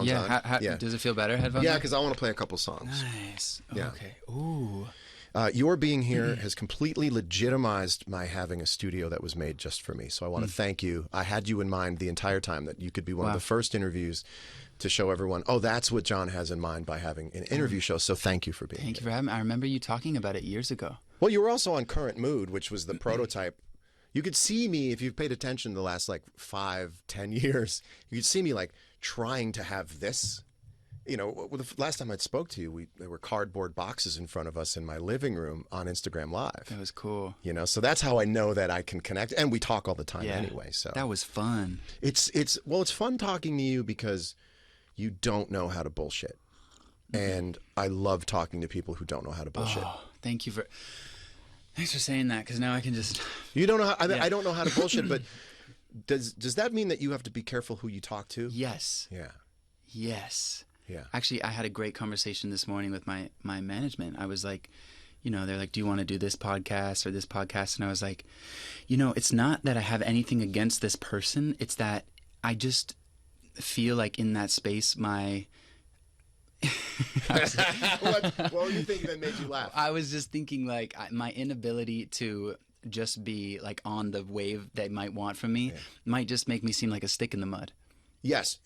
Yeah, on. how does it feel better, headphones Yeah, on? because I want to play a couple songs. Nice. Yeah. Okay. Ooh. Your being here has completely legitimized my having a studio that was made just for me. So I want to thank you. I had you in mind the entire time, that you could be one of the first interviews to show everyone, oh, that's what John has in mind by having an interview show. So thank you for being here. Thank you for having me. I remember you talking about it years ago. Well, you were also on Current Mood, which was the prototype. You could see me, if you've paid attention the last like 5-10 years, you could see me like trying to have this. You know, the last time I spoke to you, there were cardboard boxes in front of us in my living room on Instagram Live. That was cool. You know, so that's how I know that I can connect, and we talk all the time anyway. So that was fun. It's fun talking to you because you don't know how to bullshit, and I love talking to people who don't know how to bullshit. Oh, thanks for saying that, because now I can just. You don't know how. I don't know how to bullshit, but does that mean that you have to be careful who you talk to? Yes. Yeah. Yes. Yeah. Actually, I had a great conversation this morning with my management. I was like, they're like, do you want to do this podcast or this podcast? And I was like, it's not that I have anything against this person. It's that I just feel like in that space, what were you thinking that made you laugh? I was just thinking like my inability to just be like on the wave they might want from me might just make me seem like a stick in the mud. Yes,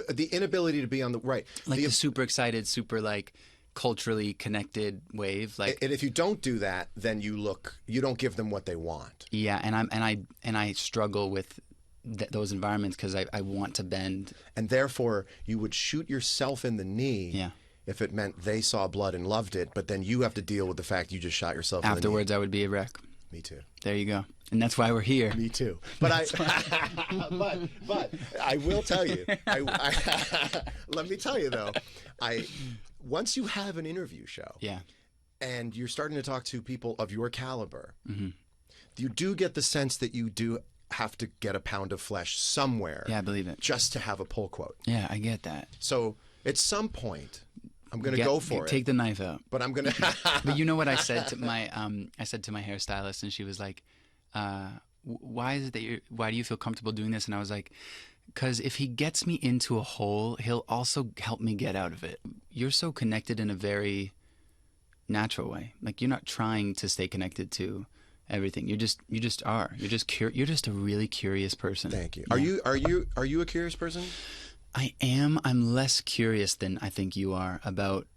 the inability to be on the right, like the super excited, super like culturally connected wave. Like, and if you don't do that, then you don't give them what they want. Yeah, and I struggle with those environments because I want to bend, and therefore you would shoot yourself in the knee. Yeah. If it meant they saw blood and loved it, but then you have to deal with the fact you just shot yourself in the knee. Afterwards, I would be a wreck. Me too. There you go. And that's why we're here. Me too. But but I will tell you. Let me tell you though. Once you have an interview show, and you're starting to talk to people of your caliber, you do get the sense that you do have to get a pound of flesh somewhere. Yeah, I believe it. Just to have a pull quote. Yeah, I get that. So at some point, I'm going to go for it. Take the knife out. But I'm going to. But you know what I said to my hairstylist, and she was like, "Why is it that why do you feel comfortable doing this?" And I was like, "Because if he gets me into a hole, he'll also help me get out of it." You're so connected in a very natural way. Like you're not trying to stay connected to everything. You just are. You're just a really curious person. Thank you. Yeah. Are you a curious person? I am. I'm less curious than I think you are about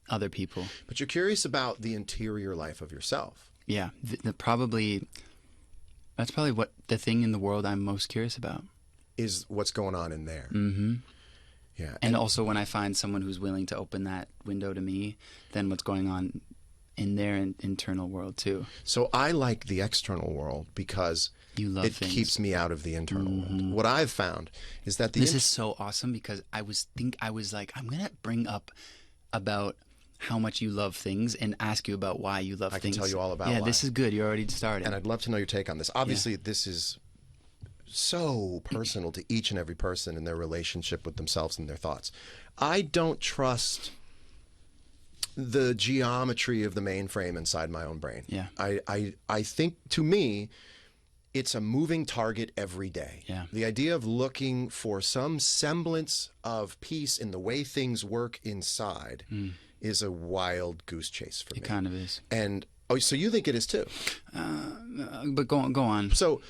other people. But you're curious about the interior life of yourself. Yeah. That's probably what the thing in the world I'm most curious about. Is what's going on in there. Mm-hmm. Yeah. And also when I find someone who's willing to open that window to me, then what's going on in their internal world too. So I like the external world because it keeps me out of the internal world. What I've found is that this is so awesome because I was like, I'm gonna bring up about how much you love things and ask you about why you love things. I can tell you all about why. Yeah, this is good. You're already started. And I'd love to know your take on this. Obviously, this is so personal to each and every person in their relationship with themselves and their thoughts. I don't trust the geometry of the mainframe inside my own brain. Yeah. I think, to me, it's a moving target every day. Yeah. The idea of looking for some semblance of peace in the way things work inside is a wild goose chase for me. It kind of is. And so you think it is too? But go on. So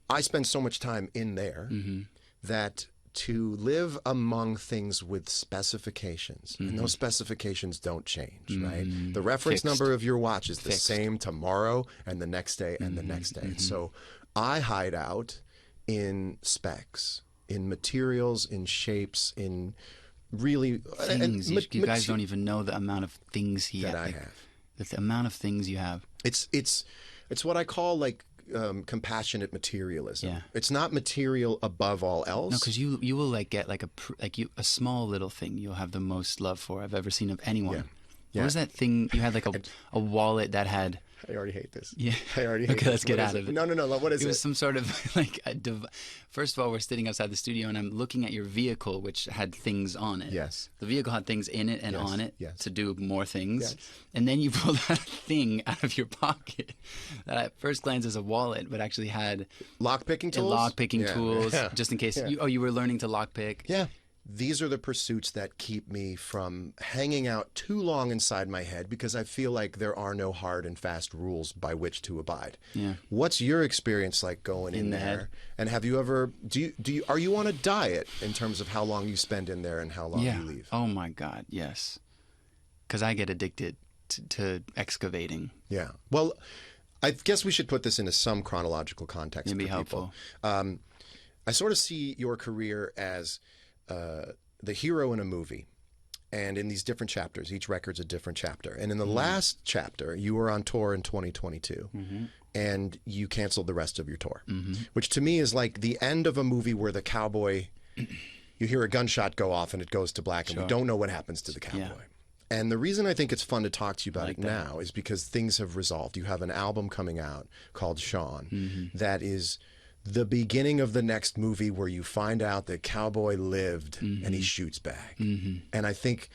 I spend so much time in there that to live among things with specifications, and those specifications don't change, right? The reference number of your watch is the same tomorrow and the next day and the next day. So I hide out in specs, in materials, in shapes, in really things. You guys don't even know the amount of things I have. The amount of things you have. It's what I call like compassionate materialism. Yeah. It's not material above all else. No, because you will like get like a small little thing you'll have the most love for I've ever seen of anyone. Yeah. What was that thing you had, like a wallet that had? I already hate this. Yeah. I already hate okay, this. let's get out of it. No. What is it? It was some sort of like first of all, we're sitting outside the studio and I'm looking at your vehicle, which had things on it. Yes. The vehicle had things in it and Yes. on it Yes. to do more things. Yes. And then you pulled out a thing out of your pocket that at first glance is a wallet, but actually had lock picking tools. Tools, just in case you were learning to lock pick. Yeah. these are the pursuits that keep me from hanging out too long inside my head because I feel like there are no hard and fast rules by which to abide. Yeah. What's your experience like going in the there? head. And have you ever are you on a diet in terms of how long you spend in there and how long you leave? Oh my God, yes. Because I get addicted to excavating. Yeah. Well, I guess we should put this into some chronological context. It'd be for helpful. People. I sort of see your career as the hero in a movie, and in these different chapters, each record's a different chapter. And in the last chapter, you were on tour in 2022, and you canceled the rest of your tour, which to me is like the end of a movie where the cowboy, you hear a gunshot go off and it goes to black, and we don't know what happens to the cowboy. Yeah. And the reason I think it's fun to talk to you about it now is because things have resolved. You have an album coming out called Shawn that is the beginning of the next movie where you find out that cowboy lived and he shoots back. And I think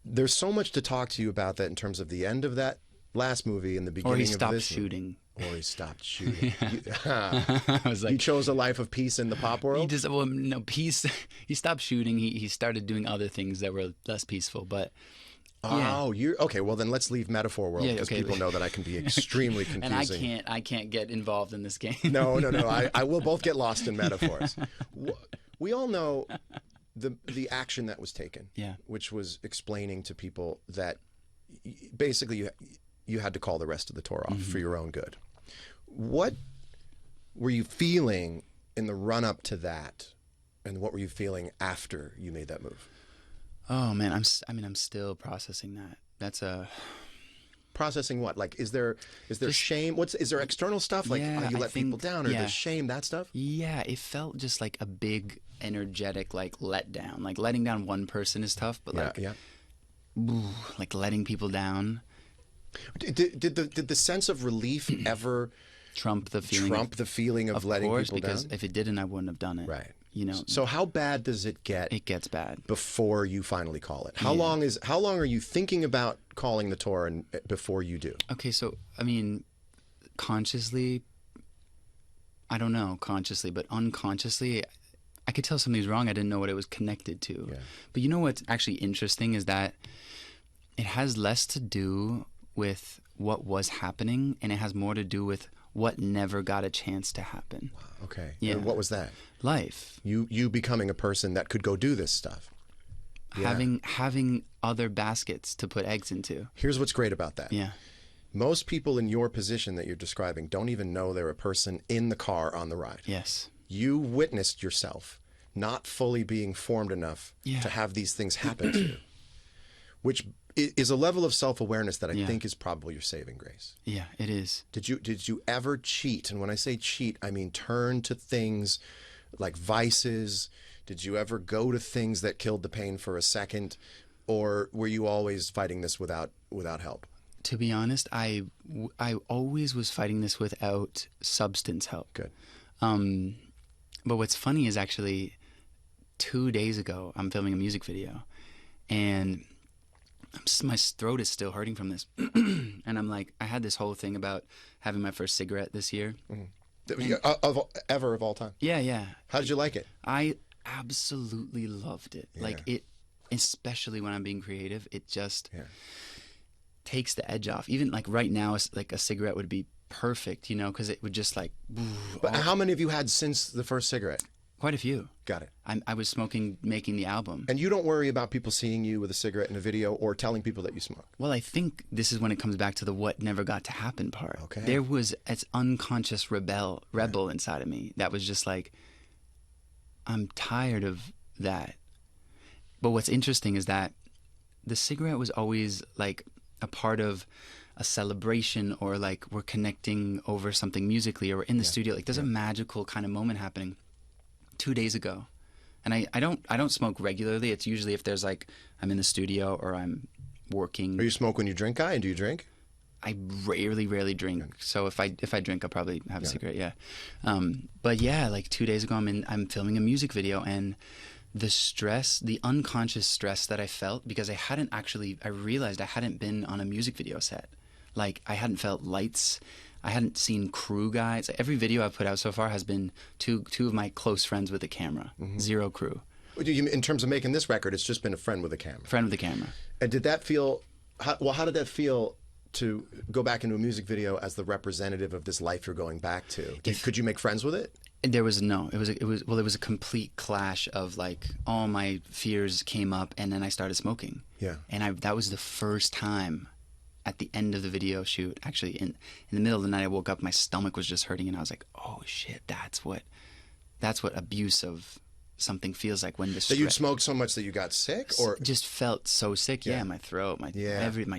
there's so much to talk to you about that in terms of the end of that last movie and the beginning of this. Or he stopped shooting. Or he stopped shooting. I was like, you chose a life of peace in the pop world? Peace. He stopped shooting. He started doing other things that were less peaceful, but... Oh, you're okay. Well, then let's leave metaphor world because people know that I can be extremely confusing. And I can't get involved in this game. No. I will both get lost in metaphors. We all know the action that was taken, which was explaining to people that basically you had to call the rest of the tour off for your own good. What were you feeling in the run up to that, and what were you feeling after you made that move? Oh man, I'm still processing that. That's processing what? Like, is there shame? Is there external stuff? Like, you let people down, or there's shame, that stuff? Yeah, it felt just like a big energetic like letdown. Like letting down one person is tough, but like letting people down. Did the sense of relief ever trump the feeling of letting people down? Because if it didn't, I wouldn't have done it. Right. You know. So how bad does it get? It gets bad before you finally call it. How long are you thinking about calling the tour and before you do? Okay, so I mean, consciously, I don't know, consciously, but unconsciously, I could tell something's wrong. I didn't know what it was connected to. Yeah. But you know what's actually interesting is that it has less to do with what was happening, and it has more to do with what never got a chance to happen. Wow, okay. Yeah. And what was that? Life. You becoming a person that could go do this stuff. Yeah. Having other baskets to put eggs into. Here's what's great about that. Yeah. Most people in your position that you're describing don't even know they're a person in the car on the ride. Yes. You witnessed yourself not fully being formed enough to have these things happen to you, which is a level of self-awareness that I think is probably your saving grace. Yeah, it is. Did you ever cheat? And when I say cheat, I mean turn to things like vices. Did you ever go to things that killed the pain for a second, or were you always fighting this without help? To be honest, I always was fighting this without substance help. Good. But what's funny is actually 2 days ago, I'm filming a music video, and my throat is still hurting from this. And I'm like, I had this whole thing about having my first cigarette this year. Of all time? Yeah. How did you like it? I absolutely loved it. Yeah. Like it, especially when I'm being creative, it just takes the edge off. Even like right now, like a cigarette would be perfect, you know, because it would just like. But how many have you had since the first cigarette? Quite a few. Got it. I was smoking, making the album. And you don't worry about people seeing you with a cigarette in a video or telling people that you smoke? Well, I think this is when it comes back to the what never got to happen part. Okay. There was an unconscious rebel inside of me that was just like, I'm tired of that. But what's interesting is that the cigarette was always like a part of a celebration, or like we're connecting over something musically, or we're in the studio. Like there's a magical kind of moment happening. 2 days ago, and I don't smoke regularly. It's usually if there's like I'm in the studio or I'm working. Are you smoke when you drink, Guy? And do you drink? I rarely drink. So if I drink, I'll probably have a cigarette. Yeah. But yeah, like 2 days ago, I'm filming a music video, and the stress, the unconscious stress that I felt, because I realized I hadn't been on a music video set. Like I hadn't felt lights. I hadn't seen crew guys. Every video I've put out so far has been two of my close friends with a camera. Zero crew. In terms of making this record, it's just been a friend with a camera. Friend with a camera. And did that feel? How did that feel to go back into a music video as the representative of this life you're going back to? Could you make friends with it? There was no. It was a complete clash of like all my fears came up, and then I started smoking. Yeah. And that was the first time. At the end of the video shoot, actually in the middle of the night, I woke up, my stomach was just hurting, and I was like, "Oh shit, that's what abuse of something feels like when the That you'd smoked so much that you got sick, or just felt so sick. Yeah, my throat, my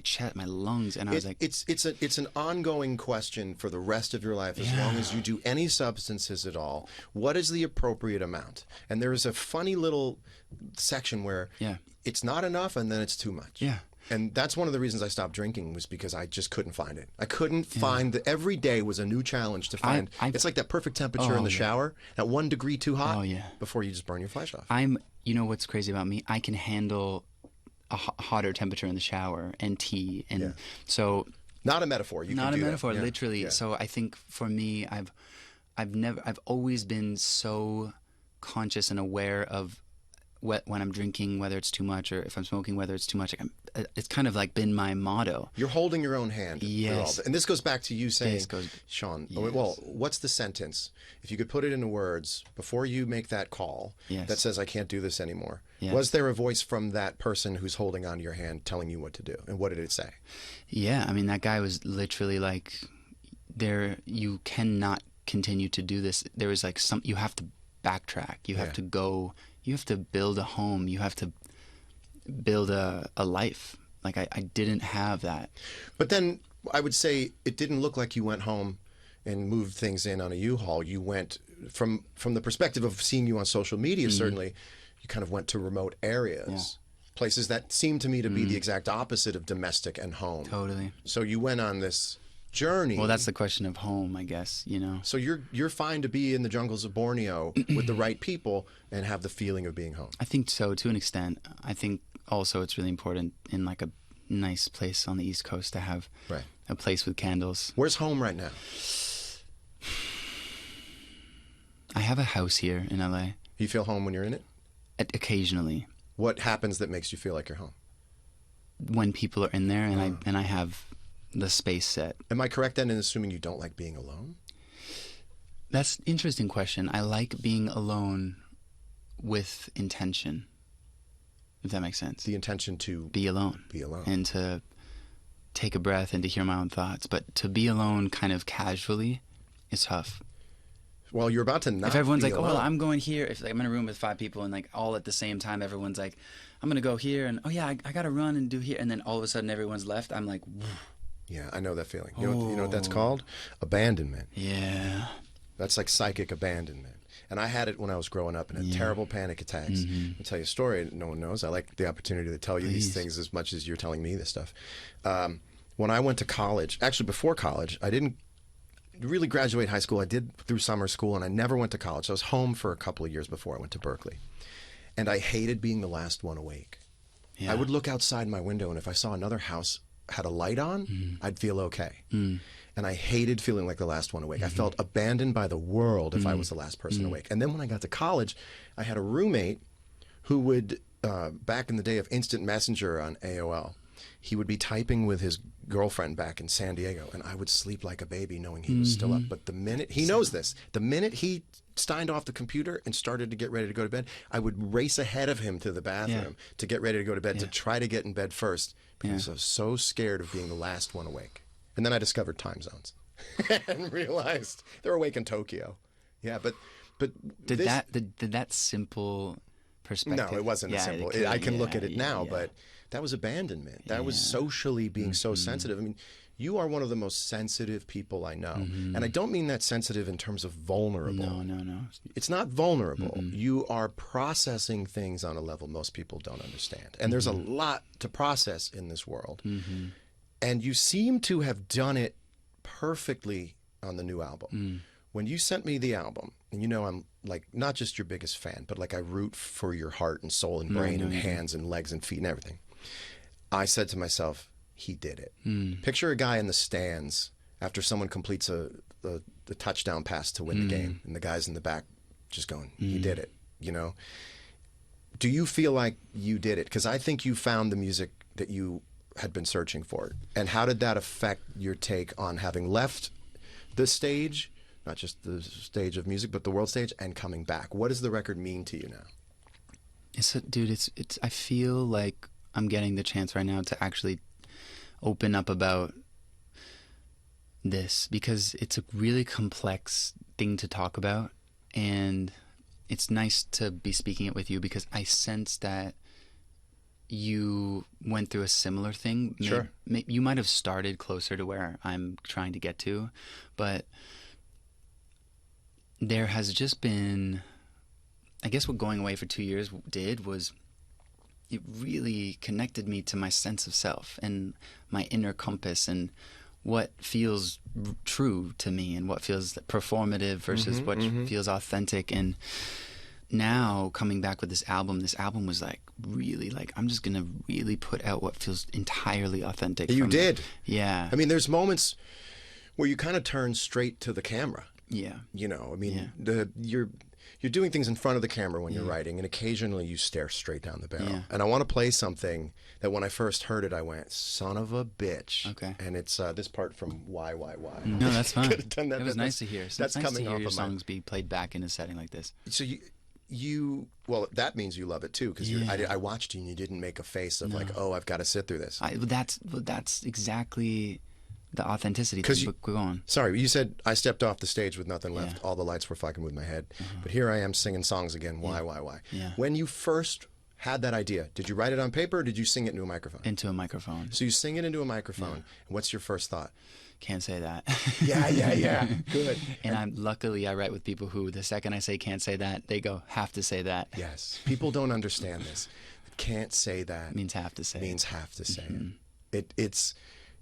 chest, my lungs, and I was like, it's an ongoing question for the rest of your life as long as you do any substances at all. What is the appropriate amount? And there is a funny little section where it's not enough, and then it's too much. Yeah. And that's one of the reasons I stopped drinking, was because I just couldn't find it. I couldn't find that. Every day was a new challenge to find. It's like that perfect temperature in the shower, that 1 degree too hot before you just burn your flesh off. You know what's crazy about me? I can handle a hotter temperature in the shower and tea. And so. Not a metaphor. Not a metaphor, literally. Yeah. So I think for me, I've always been so conscious and aware of when I'm drinking, whether it's too much, or if I'm smoking, whether it's too much. It's kind of like been my motto. You're holding your own hand. Yes. And this goes back to you saying, Shawn, well, what's the sentence? If you could put it into words before you make that call that says, I can't do this anymore. Yes. Was there a voice from that person who's holding on to your hand telling you what to do? And what did it say? Yeah. I mean, that guy was literally like, you cannot continue to do this. There was like you have to backtrack. You have to go. You have to build a home. You have to build a life. Like I didn't have that. But then I would say it didn't look like you went home and moved things in on a U-Haul. You went from the perspective of seeing you on social media, certainly, you kind of went to remote areas. Places that seem to me to be the exact opposite of domestic and home. Totally. So you went on this journey. Well, that's the question of home, I guess, So you're fine to be in the jungles of Borneo with the right people and have the feeling of being home. I think so, to an extent. I think also it's really important in like a nice place on the East Coast to have a place with candles. Where's home right now? I have a house here in LA. You feel home when you're in it? Occasionally. What happens that makes you feel like you're home? When people are in there and I have the space set. Am I correct then in assuming you don't like being alone? That's an interesting question. I like being alone with intention, if that makes sense. The intention to be alone. Be alone. And to take a breath and to hear my own thoughts. But to be alone kind of casually is tough. Well, you're about to not if everyone's be like, alone. oh, well, I'm going here. If I'm in a room with 5 people and like all at the same time, everyone's like, I'm going to go here. And oh yeah, I got to run and do here. And then all of a sudden everyone's left. I'm like, whew. Yeah, I know that feeling. You know what that's called? Abandonment. Yeah. That's like psychic abandonment. And I had it when I was growing up and had terrible panic attacks. I'll tell you a story no one knows. I like the opportunity to tell you these things as much as you're telling me this stuff. When I went to college, actually before college, I didn't really graduate high school. I did through summer school, and I never went to college. I was home for a couple of years before I went to Berkeley. And I hated being the last one awake. Yeah. I would look outside my window, and if I saw another house had a light on, I'd feel okay. And I hated feeling like the last one awake. I felt abandoned by the world if I was the last person awake. And then when I got to college, I had a roommate who would, back in the day of instant messenger on AOL, he would be typing with his girlfriend back in San Diego, and I would sleep like a baby knowing he was still up. But the minute, he knows this, the minute he signed off the computer and started to get ready to go to bed, I would race ahead of him to the bathroom to get ready to go to bed, to try to get in bed first, because I was so scared of being the last one awake. And then I discovered time zones and realized they're awake in Tokyo. Yeah, but did that simple perspective? No, it wasn't simple. I can look at it now, but that was abandonment. That was socially being so sensitive. I mean, you are one of the most sensitive people I know. And I don't mean that sensitive in terms of vulnerable. No. It's not vulnerable. You are processing things on a level most people don't understand. And there's a lot to process in this world. And you seem to have done it perfectly on the new album. When you sent me the album, and you know I'm like not just your biggest fan, but like I root for your heart and soul and brain and hands and legs and feet and everything. I said to myself, he did it. Picture a guy in the stands after someone completes the touchdown pass to win the game, and the guys in the back just going, he did it, you know? do you feel like you did it? Because I think you found the music that you had been searching for. And how did that affect your take on having left the stage, not just the stage of music, but the world stage, and coming back? What does the record mean to you now? It's I feel like I'm getting the chance right now to actually open up about this, because it's a really complex thing to talk about, and it's nice to be speaking it with you, because I sense that you went through a similar thing. Sure. You might have started closer to where I'm trying to get to, but there has just been, I guess what going away for 2 years did was it really connected me to my sense of self and my inner compass and what feels true to me and what feels performative versus what feels authentic. And now coming back with this album was like really like, I'm just gonna really put out what feels entirely authentic. You did. Yeah. I mean, there's moments where you kind of turn straight to the camera. Yeah. You know, I mean, you're doing things in front of the camera when you're writing, and occasionally you stare straight down the barrel. Yeah. And I want to play something that when I first heard it, I went, son of a bitch. Okay. And it's this part from Why. No, that's fine. Done that. It was nice to hear. That's nice coming to hear off your of songs be played back in a setting like this. So well, that means you love it too, because I watched you and you didn't make a face of like, oh, I've got to sit through this. That's exactly the authenticity. Because go on. Sorry, you said I stepped off the stage with nothing left. Yeah. All the lights were fucking with my head. But here I am singing songs again. Why? Yeah. When you first had that idea, did you write it on paper or did you sing it into a microphone? Into a microphone. So you sing it into a microphone. And what's your first thought? Can't say that. Yeah. Good. And luckily I write with people who the second I say can't say that, they go, have to say that. Yes. People don't understand this. Can't say that. Means have to say. Means have to say it.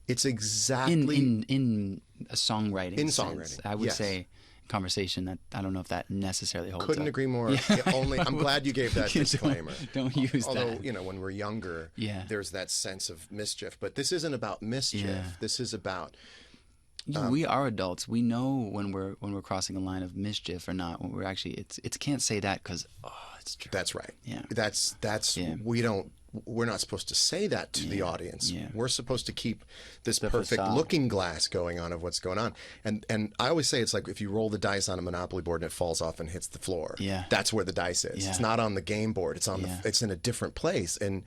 It's exactly in a songwriting. In sense, songwriting, I would yes. say conversation that I don't know if that necessarily holds Couldn't up. agree more. I'm glad you gave that disclaimer. Don't use Although, that. you know, when we're younger, Yeah. there's that sense of mischief. But this isn't about mischief. Yeah. This is about We are adults. We know when we're crossing a line of mischief or not. When we're actually, it's can't say that because it's true. That's right. Yeah. That's Yeah. we're not supposed to say that to the audience. Yeah. We're supposed to keep this The perfect facade. looking glass going on of what's going on. And I always say it's like if you roll the dice on a Monopoly board and it falls off and hits the floor. Yeah. That's where the dice is. Yeah. It's not on the game board. It's on Yeah. it's in a different place. And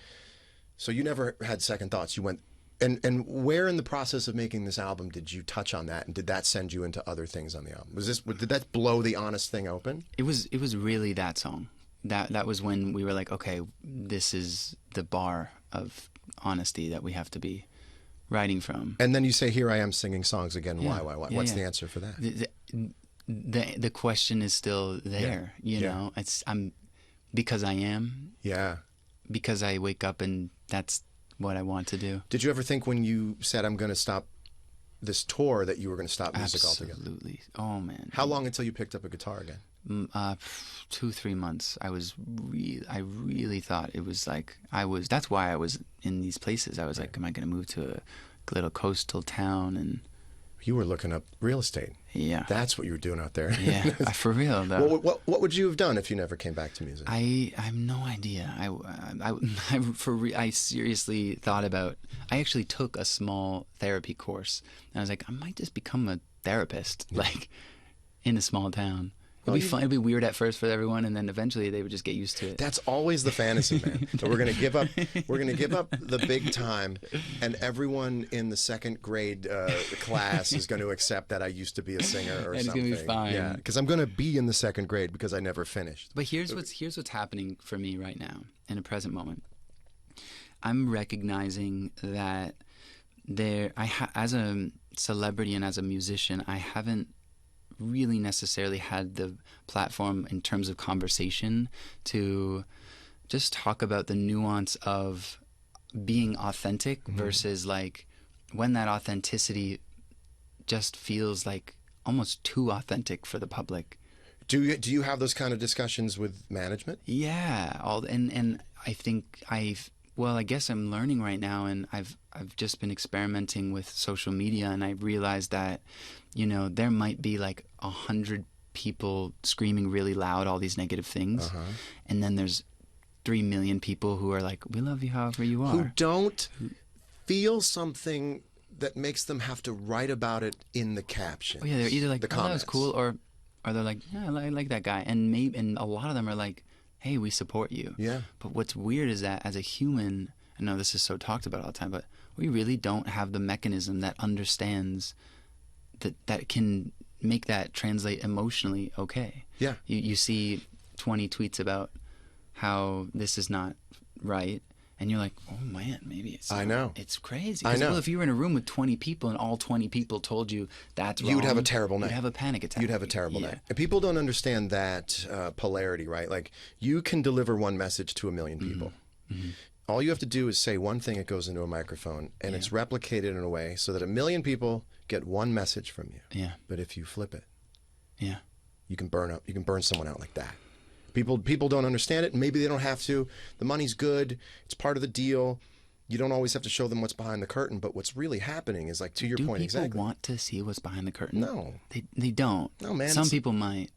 so you never had second thoughts. You went and where in the process of making this album did you touch on that, and did that send you into other things on the album? Did that blow the honest thing open? It was really that song. That was when we were like, okay, this is the bar of honesty that we have to be writing from. And then you say, "Here I am singing songs again." Yeah. Why? Yeah, What's yeah. the answer for that? The question is still there. You know, I'm because I am. Yeah. Because I wake up and that's what I want to do. Did you ever think when you said, "I'm going to stop this tour," that you were going to stop music altogether? Absolutely. Oh man. How long until you picked up a guitar again? 2-3 months. I really thought it was like that's why I was in these places. I was like, am I going to move to a little coastal town? And You were looking up real estate. yeah, That's what you were doing out there. yeah, for real though. What would you have done if you never came back to music? I have no idea. I seriously thought about. I actually took a small therapy course, and I was like, I might just become a therapist, like in a small town. It'd be fun. It'd be weird at first for everyone, and then eventually they would just get used to it. That's always the fantasy, man. That we're gonna give up. We're gonna give up the big time, and everyone in the second grade class is going to accept that I used to be a singer or And something. it's gonna be fine. Yeah, because I'm going to be in the second grade because I never finished. But here's what's happening for me right now in a present moment. I'm recognizing that as a celebrity and as a musician, I haven't really necessarily had the platform in terms of conversation to just talk about the nuance of being authentic versus like when that authenticity just feels like almost too authentic for the public. Do you have those kind of discussions with management? Yeah, and I think I guess I'm learning right now, and I've just been experimenting with social media, and I realized that, you know, there might be like 100 people screaming really loud all these negative things, and then there's 3 million people who are like, we love you however you are. Who don't feel something that makes them have to write about it in the caption. Oh, yeah, they're either like, the oh, that comments. was cool, or they're like, yeah, I like that guy. And a lot of them are like, hey, we support you. Yeah. But what's weird is that as a human, I know this is so talked about all the time, but we really don't have the mechanism that understands that can make that translate emotionally okay. Yeah. You see 20 tweets about how this is not right, and you're like, oh man, maybe it's I know. It's crazy. I know. Well, if you were in a room with 20 people and all 20 people told you that's wrong, You would have a terrible night. You'd have a panic attack. You'd have a terrible Yeah. night. And people don't understand that polarity, right? Like, you can deliver one message to 1 million people. Mm-hmm. All you have to do is say one thing, it goes into a microphone, and it's replicated in a way so that 1 million people get one message from you. Yeah. But if you flip it, Yeah. you can burn someone out like that. People don't understand it, and maybe they don't have to. The money's good. It's part of the deal. You don't always have to show them what's behind the curtain, but what's really happening is, like, to your point, Do exactly. people want to see what's behind the curtain? No. They don't. No, man, Some it's- people might.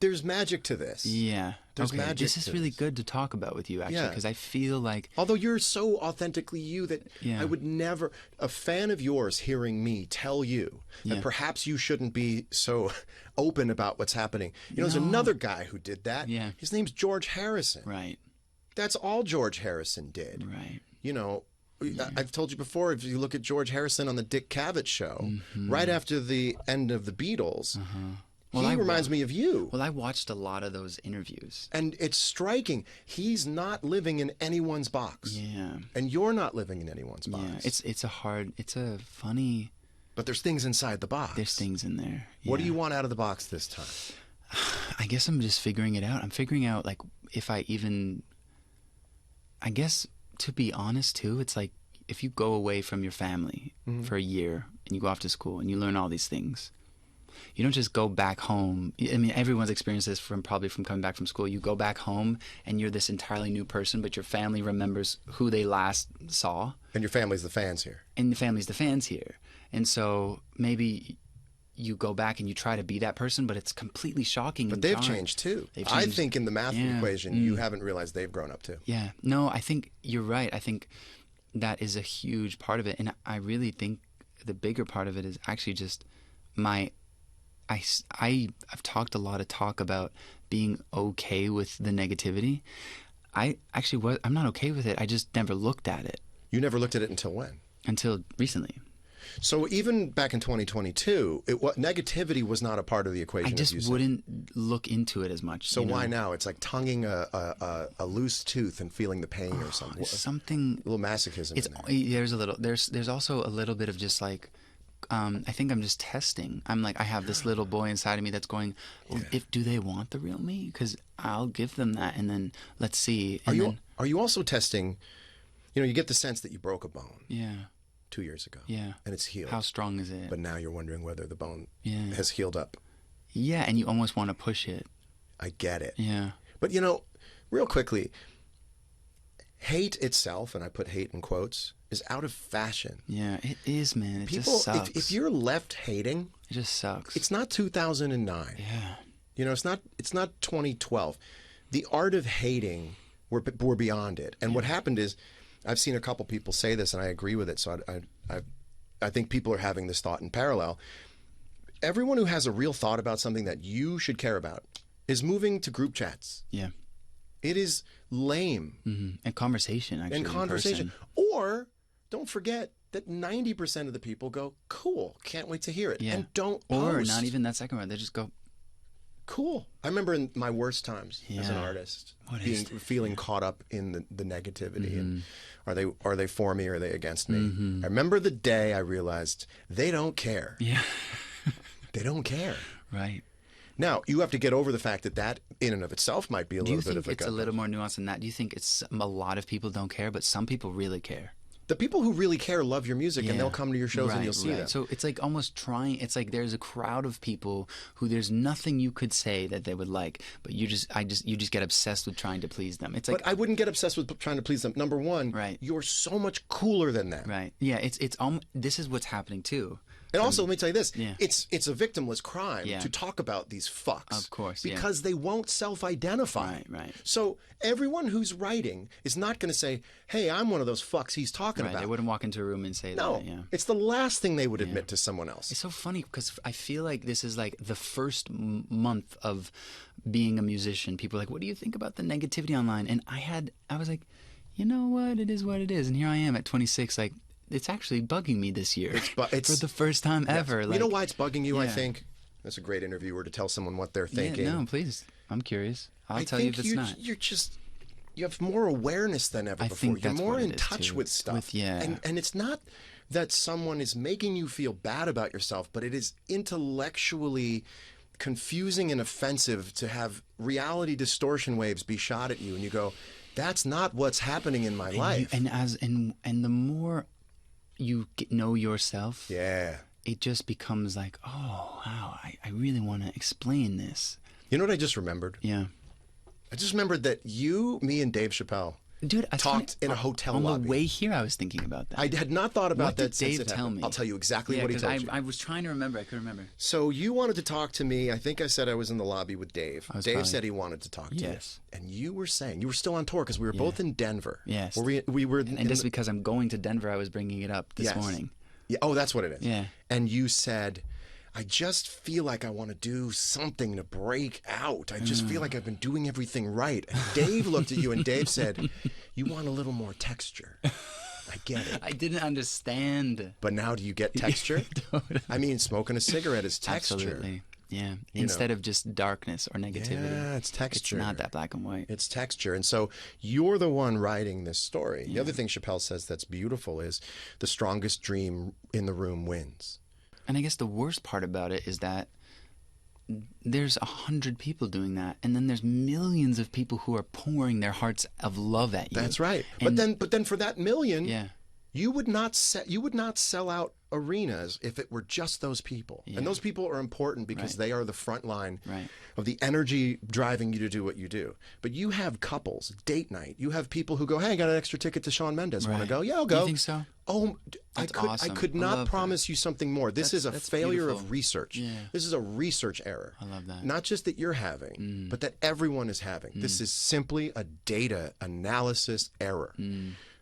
There's magic to this. Yeah. There's okay. magic This is to really this. good to talk about with you, actually, Yeah. because I feel like, Although you're so authentically you that Yeah. I would never, a fan of yours hearing me tell you that Yeah. perhaps you shouldn't be so open about what's happening. You know, there's another guy who did that. Yeah. His name's George Harrison. right, That's all George Harrison did. right. You know, I've told you before, if you look at George Harrison on the Dick Cavett show, right after the end of the Beatles, Well, he I reminds me of you. Well, I watched a lot of those interviews. And it's striking. He's not living in anyone's box. Yeah. And you're not living in anyone's box. Yeah. It's a funny, But there's things inside the box. there's things in there. What do Yeah. you want out of the box this time? I guess I'm just figuring it out. I'm figuring out, like, if I guess, to be honest too, it's like if you go away from your family for a year and you go off to school and you learn all these things, you don't just go back home. I mean, everyone's experienced this probably from coming back from school. You go back home and you're this entirely new person, but your family remembers who they last saw, And your family's the fans here. and the family's the fans here. And so maybe you go back and you try to be that person, but it's completely shocking. But they've changed too. They've I changed. think in the math Yeah. equation, you haven't realized they've grown up too. Yeah. No, I think you're right. I think that is a huge part of it. And I really think the bigger part of it is actually just I've talked a lot of talk about being okay with the negativity. I'm not okay with it. I just never looked at it You never looked at it until when? until recently. So even back in 2022, negativity was not a part of the equation. I as you just said. wouldn't look into it as much. So you know? why now? It's like tonguing a loose tooth and feeling the pain or something. Something. A little masochism It's in there. there's a little. There's also a little bit of just like. I think I'm just testing. I'm like, I have this little boy inside of me that's going, well, do they want the real me? Because I'll give them that, and then let's see. And Are you also testing? You know, you get the sense that you broke a bone yeah, 2 years ago. yeah. And it's healed. How strong is it? But now you're wondering whether the bone Yeah. has healed up. Yeah, and you almost want to push it. I get it. Yeah. But you know, real quickly, hate itself, and I put hate in quotes, is out of fashion. Yeah, it is, man. It People, just sucks. if you're left hating, It just sucks. it's not 2009. yeah. You know, it's not 2012. The art of hating, we're beyond it. And what happened is, I've seen a couple people say this, and I agree with it. So I think people are having this thought in parallel. Everyone who has a real thought about something that you should care about is moving to group chats. Yeah. It is lame. Mm-hmm. And conversation, actually. And in conversation. person. Or don't forget that 90% of the people go, cool, can't wait to hear it. Yeah. And don't Or post. not even that second one. They just go, Cool. I remember in my worst times as an Yeah. artist, What is that? feeling caught up in the negativity and Mm-hmm. are they for me or are they against me? I remember the day I realized they don't care. yeah. They don't care. Right. Now, you have to get over the fact that in and of itself might be a Do you little bit think of a it's a gut little more nuanced than that? Do you think it's a lot of people don't care, but some people really care? The people who really care love your music and they'll come to your shows and you'll see them. So it's like almost trying. It's like there's a crowd of people who there's nothing you could say that they would like, but you just get obsessed with trying to please them. It's like But I wouldn't get obsessed with trying to please them. Number one, Right. you're so much cooler than them. right, yeah. This is what's happening too. And also, let me tell you this: Yeah. it's a victimless crime Yeah. to talk about these fucks, Of course, yeah. because they won't self-identify. Right. So everyone who's writing is not going to say, "Hey, I'm one of those fucks he's talking Right. about." They wouldn't walk into a room and say No, that. Yeah. it's the last thing they would admit to someone else. It's so funny because I feel like this is like the first month of being a musician. People are like, what do you think about the negativity online? And I was like, you know what? It is what it is. And here I am at 26, like, it's actually bugging me this year for the first time ever. You Like, know why it's bugging you, I yeah. think? That's a great interviewer to tell someone what they're thinking. Yeah, no, please. I'm curious. I'll I tell you think if it's not. you have more awareness than ever I before. think You're that's more what in it is, touch too. with stuff. Yeah. And it's not that someone is making you feel bad about yourself, but it is intellectually confusing and offensive to have reality distortion waves be shot at you, and you go, that's not what's happening in my life. And the more you know yourself, Yeah. it just becomes like, oh, wow, I really want to explain this. You know what I just remembered? Yeah. I just remembered that you, me, and Dave Chappelle Dude, it's talked funny. in a hotel on lobby. the way here, I was thinking about that. I had not thought about What that did since Dave it tell happened. me? I'll tell you exactly Yeah, what he 'cause told you. I was trying to remember. I couldn't remember. So you wanted to talk to me. I think I said I was in the lobby with Dave. I was Dave probably- said he wanted to talk to Yes. you. And you were saying, you were still on tour because we were both in Denver. Yes. Where we were And just because I'm going to Denver, I was bringing it up this Yes. morning. Yeah, oh, that's what it is. Yeah. And you said, I just feel like I want to do something to break out. I just feel like I've been doing everything right. And Dave looked at you and Dave said, you want a little more texture. I get it. I didn't understand. But now do you get texture? Totally. I mean, smoking a cigarette is texture. Absolutely. Yeah. Instead of just darkness or negativity. Yeah, it's texture. It's not that black and white. It's texture. And so you're the one writing this story. The other thing Chappelle says that's beautiful is the strongest dream in the room wins. And I guess the worst part about it is that there's 100 people doing that, and then there's millions of people who are pouring their hearts of love at you. That's right. And, But then for that million, yeah, you would not sell out arenas if it were just those people. Yeah. And those people are important because Right. they are the front line Right. of the energy driving you to do what you do. But you have couples, date night. You have people who go, hey, I got an extra ticket to Shawn Mendes. Want to Right. go? Yeah, I'll Do go. you think so? Oh, That's I awesome. could I not love promise you something more. This is a That's failure beautiful. of research. Yeah. This is a research error. I love that. Not just that you're having, but that everyone is having. This is simply a data analysis error.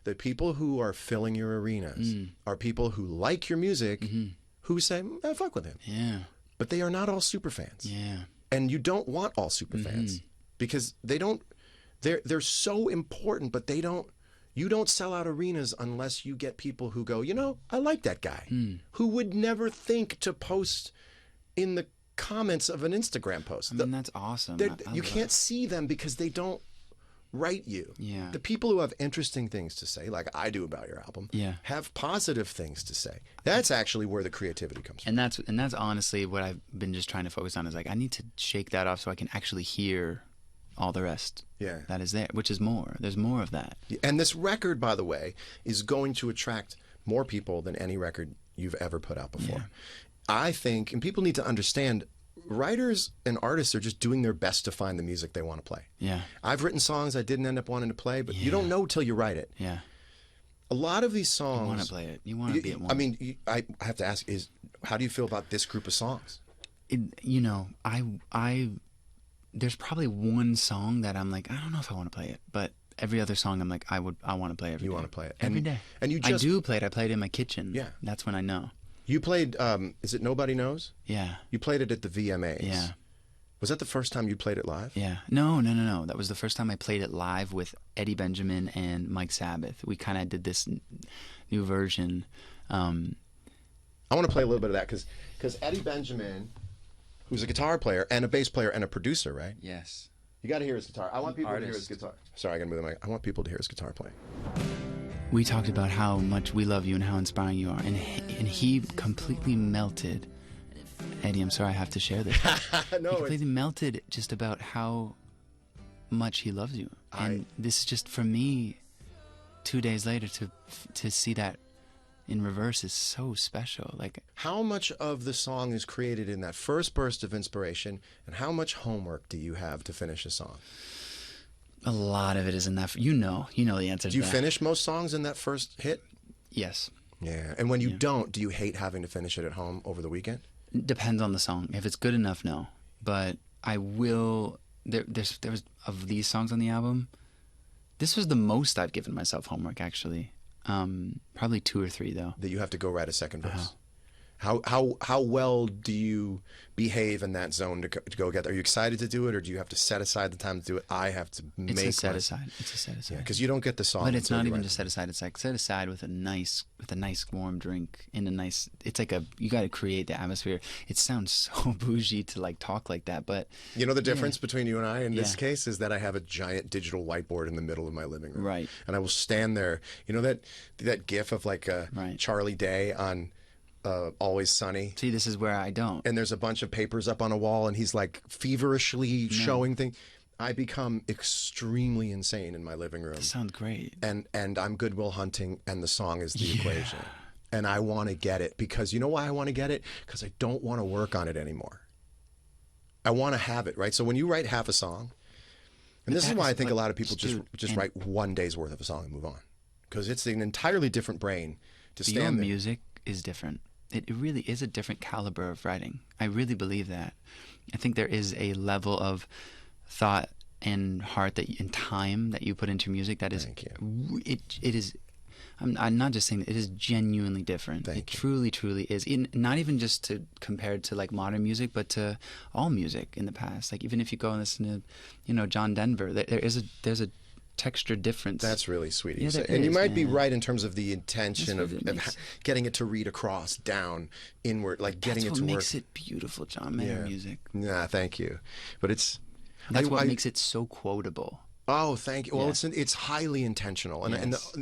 The people who are filling your arenas are people who like your music, who say, fuck with him. Yeah. But they are not all super fans. Yeah. And you don't want all super fans because they're so important, but you don't sell out arenas unless you get people who go, I like that guy, who would never think to post in the comments of an Instagram post. I mean, that's awesome. You can't see them because they don't write you. Yeah. The people who have interesting things to say, like I do about your album, Yeah. have positive things to say. That's actually where the creativity comes from. And that's honestly what I've been just trying to focus on is like I need to shake that off so I can actually hear all the rest. Yeah. That is there, which is more. There's more of that. And this record, by the way, is going to attract more people than any record you've ever put out before. I think, and people need to understand, writers and artists are just doing their best to find the music they want to play. Yeah. I've written songs I didn't end up wanting to play, but you don't know till you write it. Yeah. A lot of these songs... You want to play it. You want to be at one. I mean, I have to ask, how do you feel about this group of songs? There's probably one song that I'm like, I don't know if I want to play it, but every other song I'm like, I want to play every day. You want to play it. Every day. And you I just... do play it. I played it in my kitchen. Yeah. That's when I know. You played, is it Nobody Knows? Yeah. You played it at the VMAs. Yeah. Was that the first time you played it live? Yeah. No. That was the first time I played it live with Eddie Benjamin and Mike Sabbath. We kind of did this new version. I want to play a little bit of that because Eddie Benjamin, who's a guitar player and a bass player and a producer, right? Yes. You got to hear his guitar. I want people to hear his Artist. guitar. Sorry, I got to move the mic. I want people to hear his guitar playing. We talked about how much we love you and how inspiring you are, and he completely melted. Eddie, I'm sorry I have to share this. He completely melted just about how much he loves you, and this is just for me. 2 days later to see that in reverse is so special. Like, how much of the song is created in that first burst of inspiration, and how much homework do you have to finish a song? a lot of it is in that. You know the answer. Do you to that. finish most songs in that first hit? Yes. Yeah. And when you don't, do you hate having to finish it at home over the weekend? Depends on the song. If it's good enough, no. But I will. There was of these songs on the album. This was the most I've given myself homework, actually. Probably 2 or 3 though. That you have to go write a second verse. How well do you behave in that zone to go get there? Are you excited to do it, or do you have to set aside the time to do it? I have to make It's a set aside. It's a set aside. Yeah, because you don't get the song. But it's until not you even write just it. set aside. It's like set aside with a nice warm drink in a nice. It's like you got to create the atmosphere. It sounds so bougie to like talk like that, but You know the difference between you and I in this Yeah. case is that I have a giant digital whiteboard in the middle of my living room. Right. And I will stand there. You know that gif of like Right. Charlie Day on Always Sunny? see, this is where I don't. And there's a bunch of papers up on a wall, and he's like feverishly showing things. I become extremely insane in my living room. That sounds great. And I'm Goodwill Hunting, and the song is the equation. And I want to get it because you know why I want to get it? Because I don't want to work on it anymore. I want to have it, right? So when you write half a song, and this is why I think a lot of people just write 1 day's worth of a song and move on, because it's an entirely different brain to Your stand there. music is different. It really is a different caliber of writing. I really believe that. I think there is a level of thought and heart and time that you put into music that is. Thank you. It is. I'm not just saying that, it is genuinely different. Thank you. Truly, truly is. Not even just to compared to like modern music, but to all music in the past. Like even if you go and listen to, John Denver, there's a texture difference. That's really sweet of Yeah, you to say. there And you is, might be man. right in terms of the intention That's of, what it makes- getting it to read across, down, inward, like getting That's it what to work. makes it beautiful, John Mayer music. Nah, thank you. But it's That's what makes it so quotable. Oh, thank you. Well, Yeah. it's highly intentional, and Yes.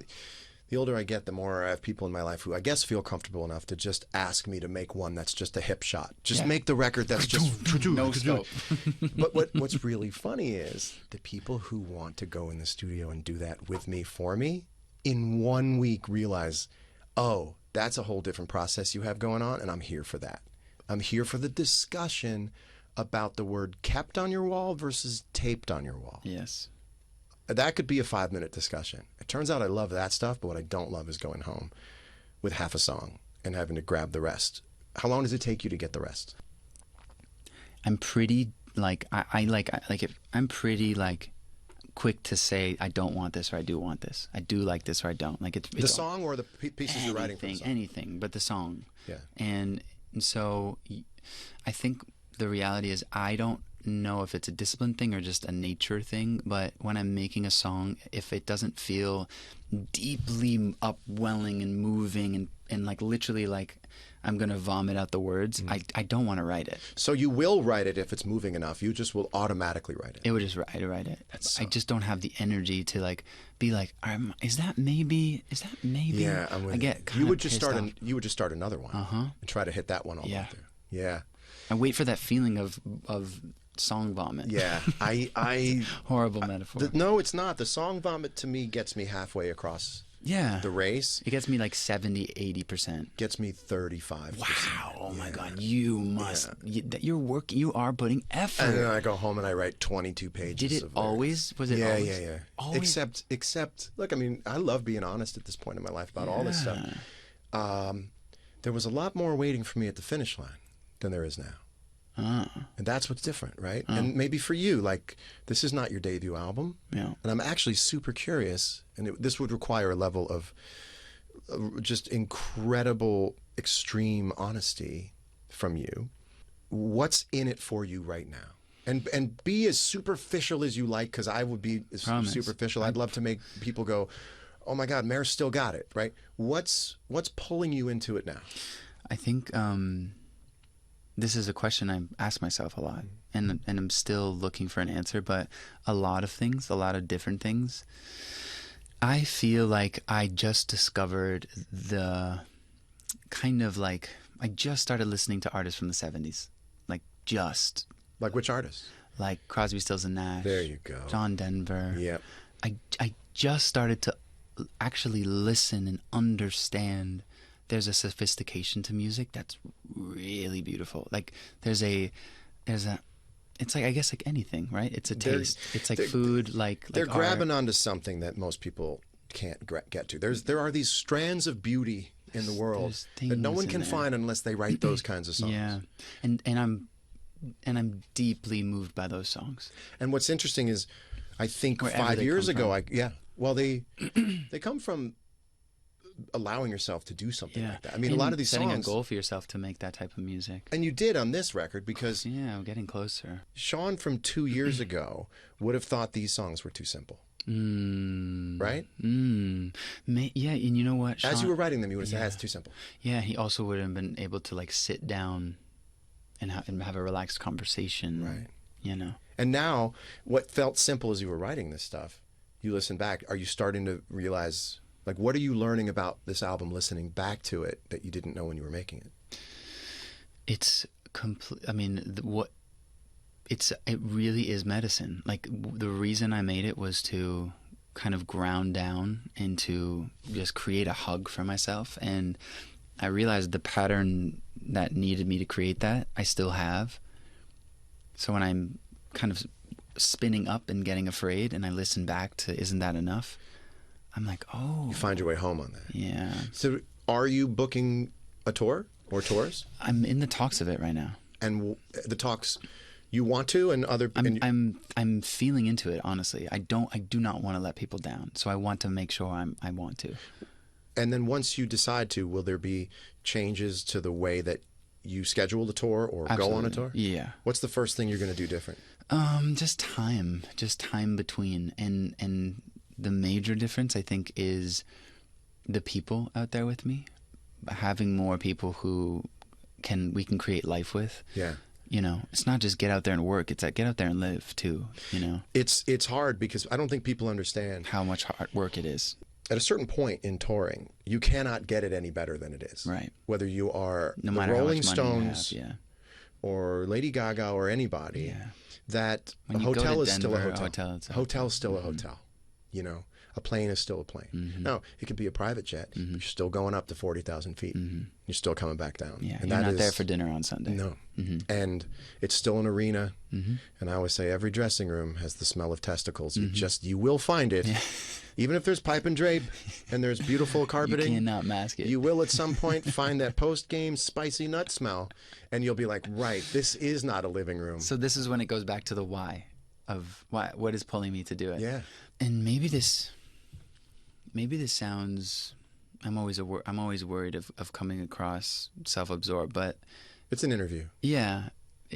the older I get, the more I have people in my life who I guess feel comfortable enough to just ask me to make one that's just a hip shot. Just Yeah. make the record that's just No scope. But what's really funny is the people who want to go in the studio and do that with me for me in 1 week realize, oh, that's a whole different process you have going on, and I'm here for that. I'm here for the discussion about the word kept on your wall versus taped on your wall. Yes. That could be a 5-minute discussion. It turns out I love that stuff, but what I don't love is going home with half a song and having to grab the rest. How long does it take you to get the rest? I'm pretty like I'm pretty like quick to say I don't want this or I do want this. I do like this or I don't. Like it's The song or the pieces you're writing for the song? anything but the song. Yeah. And so I think the reality is I don't know if it's a discipline thing or just a nature thing, but when I'm making a song, if it doesn't feel deeply upwelling and moving and like literally like I'm gonna vomit out the words, I don't want to write it. So you will write it if it's moving enough. You just will automatically write it. It would just write it. I just don't have the energy to like be like, is that maybe? Yeah, I'm with I get kind you of would just pissed start off. you would just start another one and try to hit that one all the way Yeah. through. Yeah. I wait for that feeling of song vomit. Yeah. I Horrible metaphor. no, it's not. The song vomit to me gets me halfway across yeah. the race. It gets me like 70, 80%. Gets me 35%. Wow. Oh my God. You must. You're working. You are putting effort. And then I go home and I write 22 pages. Did it of lyrics. always? Was it Yeah, always? yeah. Always? Except, look, I mean, I love being honest at this point in my life about all this stuff. There was a lot more waiting for me at the finish line than there is now. And that's what's different, right? And maybe for you, like, this is not your debut album. Yeah. And I'm actually super curious, and this would require a level of just incredible, extreme honesty from you. What's in it for you right now? And be as superficial as you like, because I would be Promise. superficial. I'd love to make people go, oh my God, Mayor's still got it, right? What's pulling you into it now? I think this is a question I ask myself a lot, and I'm still looking for an answer. But a lot of different things. I feel like I just discovered the kind of like I just started listening to artists from the 70s, Like which artist? like Crosby, Stills and Nash. There you go. John Denver. Yep. I just started to actually listen and understand. There's a sophistication to music that's really beautiful. Like there's a it's like, I guess, like anything, right? It's a taste. It's like food, like they're art. grabbing onto something that most people can't get to. There are these strands of beauty in the world There's that no one things can in there. find unless they write those kinds of songs. Yeah, and I'm deeply moved by those songs. And what's interesting is, I think Wherever 5 they years come ago, from. well, they come from allowing yourself to do something Yeah, like that. I mean, a and lot of these setting songs, a goal for yourself to make that type of music. and you did on this record, because Yeah, I'm getting closer. Sean from 2 years ago would have thought these songs were too simple, right? Yeah, and you know what, As you Sean- were writing them, you would have said, Yeah. "That's too simple." Yeah, he also would have been able to like sit down and have a relaxed conversation. Right. You know. And now, what felt simple as you were writing this stuff, you listen back, are you starting to realize, like, what are you learning about this album listening back to it that you didn't know when you were making it? It's complete. I mean, it really is medicine. Like the reason I made it was to kind of ground down and to just create a hug for myself. And I realized the pattern that needed me to create that, I still have. So when I'm kind of spinning up and getting afraid and I listen back to Isn't That Enough, I'm like, oh. You find your way home on that. Yeah. So are you booking a tour or tours? I'm in the talks of it right now. And the talks, you want to, and other... I'm feeling into it, honestly. I do not want to let people down. So I want to make sure I want to. And then once you decide to, will there be changes to the way that you schedule the tour or Absolutely. go on a tour? Yeah. What's the first thing you're going to do different? Just time between. And the major difference, I think, is the people out there with me. Having more people who we can create life with. Yeah. You know, it's not just get out there and work. It's like get out there and live too, you know. It's hard because I don't think people understand how much hard work it is. At a certain point in touring, you cannot get it any better than it is. Right. Whether you are No the matter Rolling how much money Stones, you have, yeah. or Lady Gaga or anybody, Yeah. that When a you go hotel to is still a Denver, hotel. it's a Hotel is still a hotel. You know, a plane is still a plane. Now, it could be a private jet, but you're still going up to 40,000 feet. You're still coming back down. Yeah, and you're that not is, there for dinner on Sunday. No. And it's still an arena. And I always say every dressing room has the smell of testicles. You will find it. Yeah. Even if there's pipe and drape and there's beautiful carpeting, You cannot mask it. you will at some point find that post-game spicy nut smell, and you'll be like, right, this is not a living room. So this is when it goes back to the why of what is pulling me to do it. Yeah. And maybe this sounds. I'm always worried of coming across self-absorbed, but It's an interview. yeah.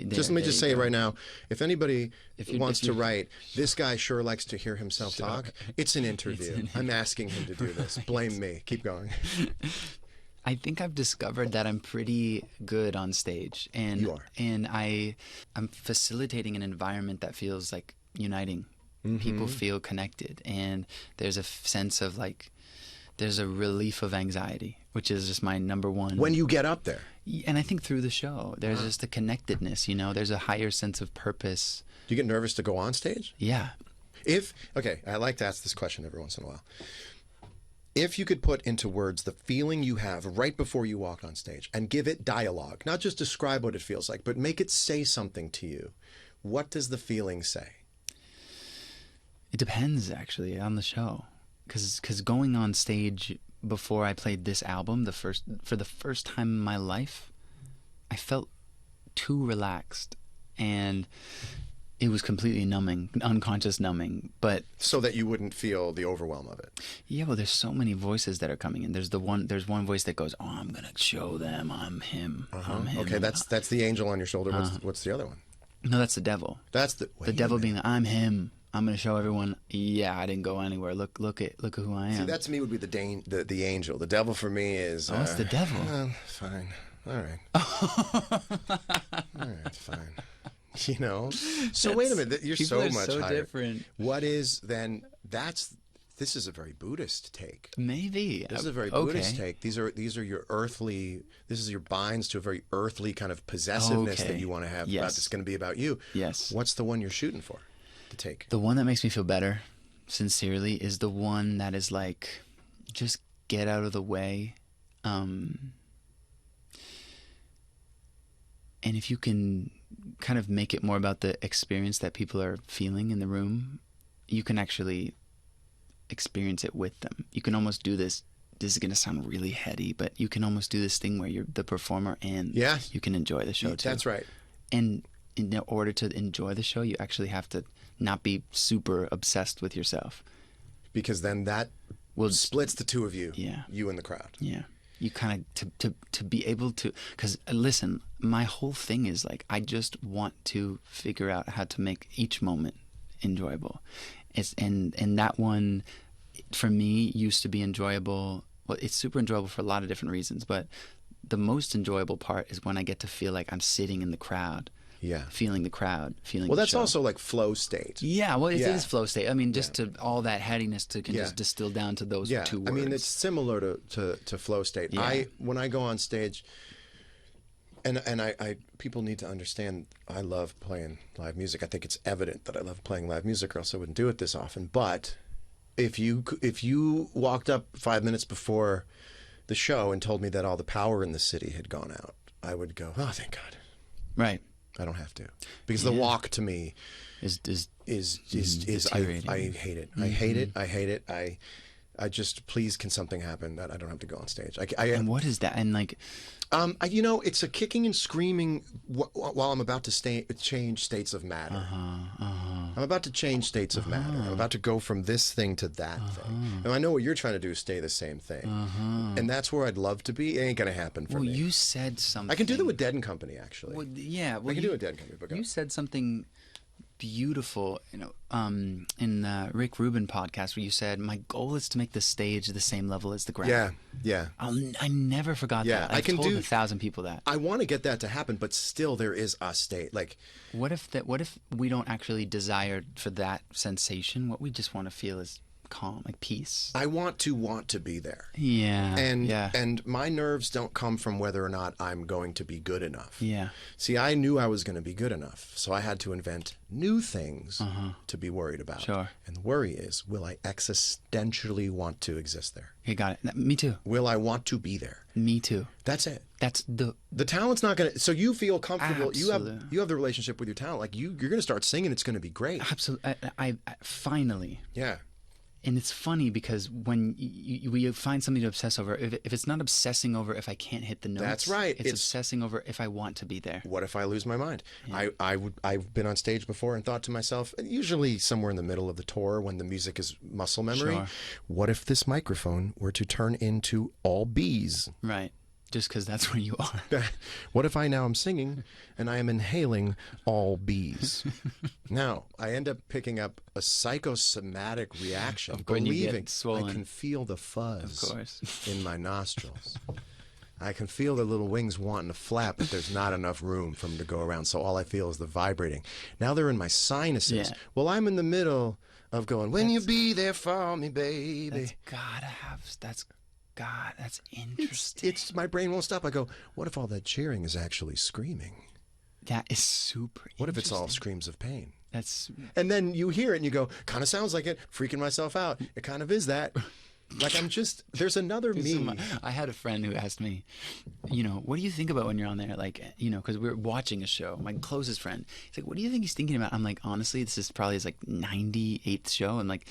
Just let me just say it right now. If anybody wants if you- to write, this guy sure likes to hear himself talk, it's an interview. I'm asking him to do this. Blame me. Keep going. I think I've discovered that I'm pretty good on stage, and You are. and I'm facilitating an environment that feels like uniting. People feel connected, and there's a sense of like there's a relief of anxiety, which is just my number one. When you get up there, And I think through the show, there's just a connectedness, you know, there's a higher sense of purpose. do you get nervous to go on stage? Yeah. Okay, I like to ask this question every once in a while. If you could put into words the feeling you have right before you walk on stage and give it dialogue, not just describe what it feels like, but make it say something to you, what does the feeling say? It depends, actually, on the show. Because going on stage before I played this album, for the first time in my life, I felt too relaxed. And it was completely numbing, unconscious numbing. But So that you wouldn't feel the overwhelm of it. yeah, well, there's so many voices that are coming in. There's one voice that goes, "Oh, I'm gonna show them I'm him. I'm him." Okay, that's the angel on your shoulder. What's the other one? No, that's the devil. That's the The devil being, "I'm him. I'm gonna show everyone. Yeah, I didn't go anywhere. Look at who I am." See, that to me would be the angel. The devil for me is. Oh, it's the devil. Fine. All right. All right. Fine. You know. So wait a minute. You're People so are much so higher. different. What is then? This is a very Buddhist take. Maybe This is a very Buddhist take. These are your earthly. This is your binds to a very earthly kind of possessiveness that Okay. you want to have. Yes. About, it's going to be about you. Yes. What's the one you're shooting for? To take. The one that makes me feel better, sincerely, is the one that is like, just get out of the way. And if you can kind of make it more about the experience that people are feeling in the room, you can actually experience it with them. You can almost do this this is going to sound really heady, but you can almost do this thing where you're the performer and Yeah. you can enjoy the show too. That's right. And in order to enjoy the show, you actually have to not be super obsessed with yourself. Because then that splits the two of you, Yeah. you and the crowd. Yeah. You kind of, to be able to, because listen, my whole thing is like, I just want to figure out how to make each moment enjoyable. And that one, for me, used to be enjoyable. Well, it's super enjoyable for a lot of different reasons, but the most enjoyable part is when I get to feel like I'm sitting in the crowd. Yeah. Feeling the crowd, feeling Well, the that's show. also like flow state. Yeah, well, it Yeah. is flow state. I mean, just to all that headiness can Yeah. just distill down to those Yeah. two words. I mean, it's similar to flow state. Yeah. When I go on stage, and I people need to understand, I love playing live music. I think it's evident that I love playing live music, or else I wouldn't do it this often. But if you walked up 5 minutes before the show and told me that all the power in the city had gone out, I would go, oh, thank God. right. I don't have to, because the walk to me Is I hate it. I hate it. I hate it. I just, please, can something happen that I don't have to go on stage? and what is that? And like, it's a kicking and screaming while I'm about to change states of matter. I'm about to change states of matter. I'm about to go from this thing to that thing. And I know what you're trying to do is stay the same thing. And that's where I'd love to be. It ain't gonna happen for well, me. you said something. I can do that with Dead and Company, actually. Well, yeah, well, I can do it with Dead and Company. But go. You said something beautiful, in the Rick Rubin podcast, where you said, "My goal is to make the stage the same level as the ground." Yeah, yeah. I never forgot that. I can told do 1,000 people that. I want to get that to happen, but still, there is a state like. What if we don't actually desire for that sensation? What we just want to feel is calm, like peace. I want to be there. Yeah. And my nerves don't come from whether or not I'm going to be good enough. Yeah. See, I knew I was going to be good enough, so I had to invent new things to be worried about. Sure. And the worry is, will I existentially want to exist there? Okay, got it. Me too. Will I want to be there? Me too. That's it. That's The talent's not going to. So you feel comfortable. Absolutely. You have the relationship with your talent. Like you're going to start singing. It's going to be great. absolutely. I finally. Yeah. And it's funny because when you find something to obsess over, if it's not obsessing over if I can't hit the notes, That's right. It's obsessing over if I want to be there. What if I lose my mind? Yeah. I've been on stage before and thought to myself, usually somewhere in the middle of the tour when the music is muscle memory, Sure. What if this microphone were to turn into all B's? Right. Just because that's where you are. What if I now am singing and I am inhaling all B's? Now, I end up picking up a psychosomatic reaction, Of when you get believing swollen. I can feel the fuzz Of course. in my nostrils. I can feel the little wings wanting to flap, but there's not enough room for them to go around, so all I feel is the vibrating. Now they're in my sinuses. Yeah. Well, I'm in the middle of going, when you be there for me, baby. That's gotta have. That's interesting. It's my brain won't stop. I go, what if all that cheering is actually screaming? That is super. What if it's all interesting. screams of pain? That's. And then you hear it and you go, kind of sounds like it, freaking myself out. It kind of is that. Like there's another me. I had a friend who asked me, what do you think about when you're on there? Like, because we were watching a show, my closest friend. He's like, what do you think he's thinking about? I'm like, honestly, this is probably his like 98th show. And like,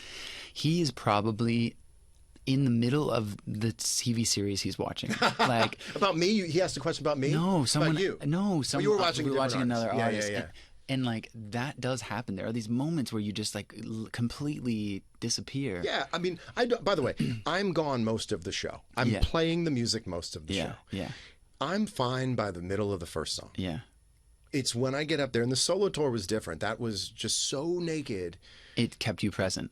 he is probably in the middle of the TV series he's watching. Like about me? He asked a question about me? No, someone. About you? No, someone. you were watching. We were watching another artist. artist. Yeah. And like that does happen. There are these moments where you just like completely disappear. Yeah, I mean, by the way, I'm gone most of the show. I'm playing the music most of the show. Yeah. I'm fine by the middle of the first song. Yeah. It's when I get up there, and the solo tour was different. That was just so naked. It kept you present.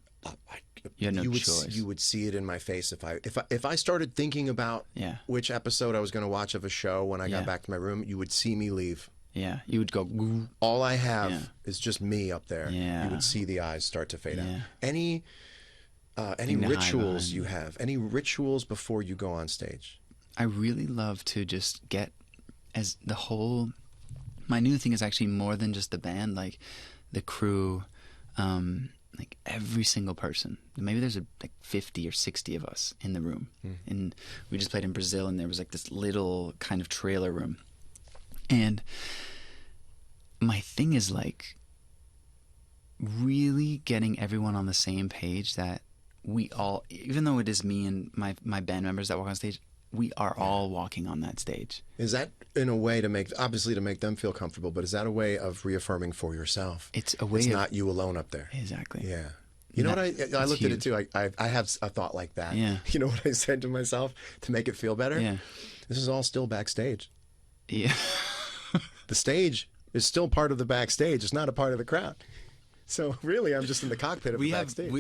You had no choice. You would see it in my face if I started thinking about which episode I was going to watch of a show when I got back to my room. You would see me leave. Yeah, you would go. All I have is just me up there. Yeah. You would see the eyes start to fade out. Any rituals you have? Any rituals before you go on stage? I really love to just get as the whole. My new thing is actually more than just the band, like the crew, like every single person. Maybe there's like 50 or 60 of us in the room, and we just played in Brazil, and there was like this little kind of trailer room. And my thing is like really getting everyone on the same page that we all, even though it is me and my band members that walk on stage, we are all walking on that stage. Is that in a way to make, obviously to make them feel comfortable, but is that a way of reaffirming for yourself? It's a way It's of, not you alone up there. exactly. Yeah. You know what, I looked at it huge. too. I have a thought like that. Yeah. You know what I said to myself to make it feel better? Yeah. This is all still backstage. Yeah. The stage is still part of the backstage. It's not a part of the crowd. So really, I'm just in the cockpit of the backstage.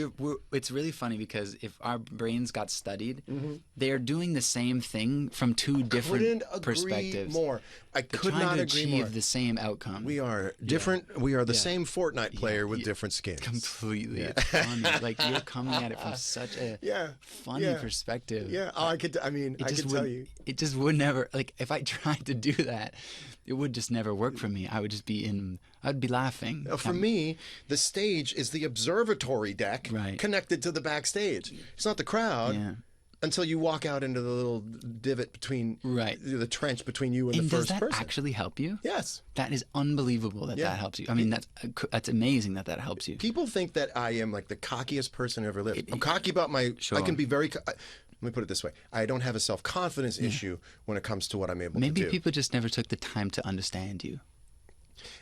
It's really funny because if our brains got studied, Mm-hmm. they're doing the same thing from two different Couldn't agree perspectives. more. I They're could trying not to agree achieve more. the same outcome. We are different. We are the same Fortnite player with different skins. Completely funny. Like you're coming at it from such a funny perspective. Yeah. Oh, I could. I mean, I could tell you. It just would never, like, if I tried to do that, it would just never work for me. I would just be I'd be laughing. For me, the stage is the observatory deck Right. connected to the backstage. It's not the crowd. Yeah. Until you walk out into the little divot between Right. the trench between you and the And first does that person. actually help you? Yes. That is unbelievable that that helps you. I mean, that's amazing that helps you. People think that I am like the cockiest person who ever lived. I'm cocky about my. Sure. I can be very. Let me put it this way: I don't have a self-confidence issue when it comes to what I'm able to Maybe do. people just never took the time to understand you.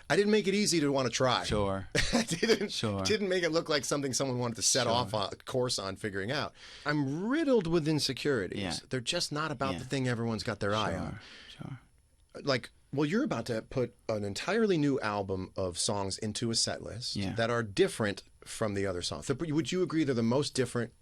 I didn't make it easy to want to try. Sure. I didn't. Sure. Didn't make it look like something someone wanted to set off a course on figuring out. I'm riddled with insecurities. Yeah. They're just not about the thing everyone's got their eye on. Sure. Like, well, you're about to put an entirely new album of songs into a set list that are different from the other songs. Would you agree they're the most different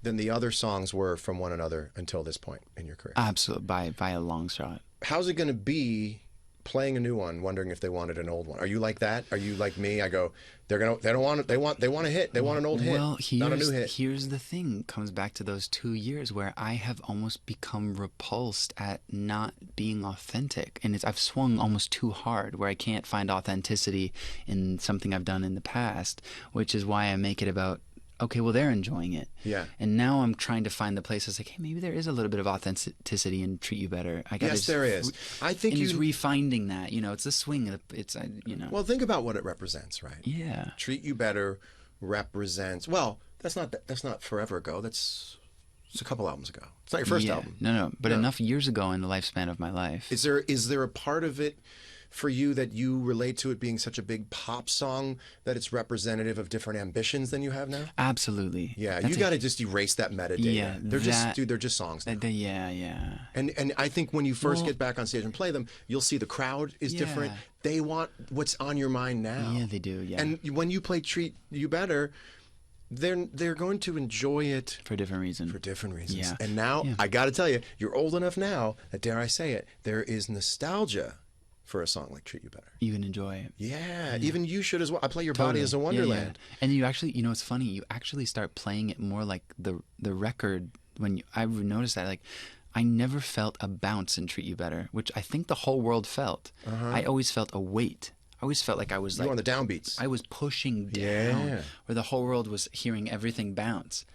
than the other songs were from one another until this point in your career? Absolutely, by a long shot. How's it going to be playing a new one, wondering if they wanted an old one? Are you like that? Are you like me? I go, they want a hit. They want an old hit, Well, not a new hit. here's the thing. Comes back to those 2 years where I have almost become repulsed at not being authentic, and I've swung almost too hard, where I can't find authenticity in something I've done in the past, which is why I make it about, okay, well, they're enjoying it. Yeah. And now I'm trying to find the places like, hey, maybe there is a little bit of authenticity in Treat You Better. Yes, there is. I think and you. it's refinding that. It's a swing. It's Well, think about what it represents, right? Yeah. Treat You Better represents. Well, that's not forever ago. It's a couple albums ago. It's not your first album. No. But enough years ago in the lifespan of my life. Is there a part of it for you that you relate to it being such a big pop song that it's representative of different ambitions than you have now? Absolutely. Yeah, That's you got to just erase that metadata. Yeah, they're just songs now. Yeah. And I think when you first get back on stage and play them, you'll see the crowd is different. Yeah. They want what's on your mind now. Yeah, they do. Yeah. And when you play Treat You Better, they're going to enjoy it for different reasons. Yeah. And now I got to tell you, you're old enough now that, dare I say it, there is nostalgia for a song like Treat You Better. You can enjoy it. Yeah, even you should as well. I play Your Body as a Wonderland. Yeah. And you actually, it's funny, you actually start playing it more like the record when I've noticed that, like, I never felt a bounce in Treat You Better, which I think the whole world felt. I always felt a weight. I always felt like I was You're on the downbeats. I was pushing down where the whole world was hearing everything bounce.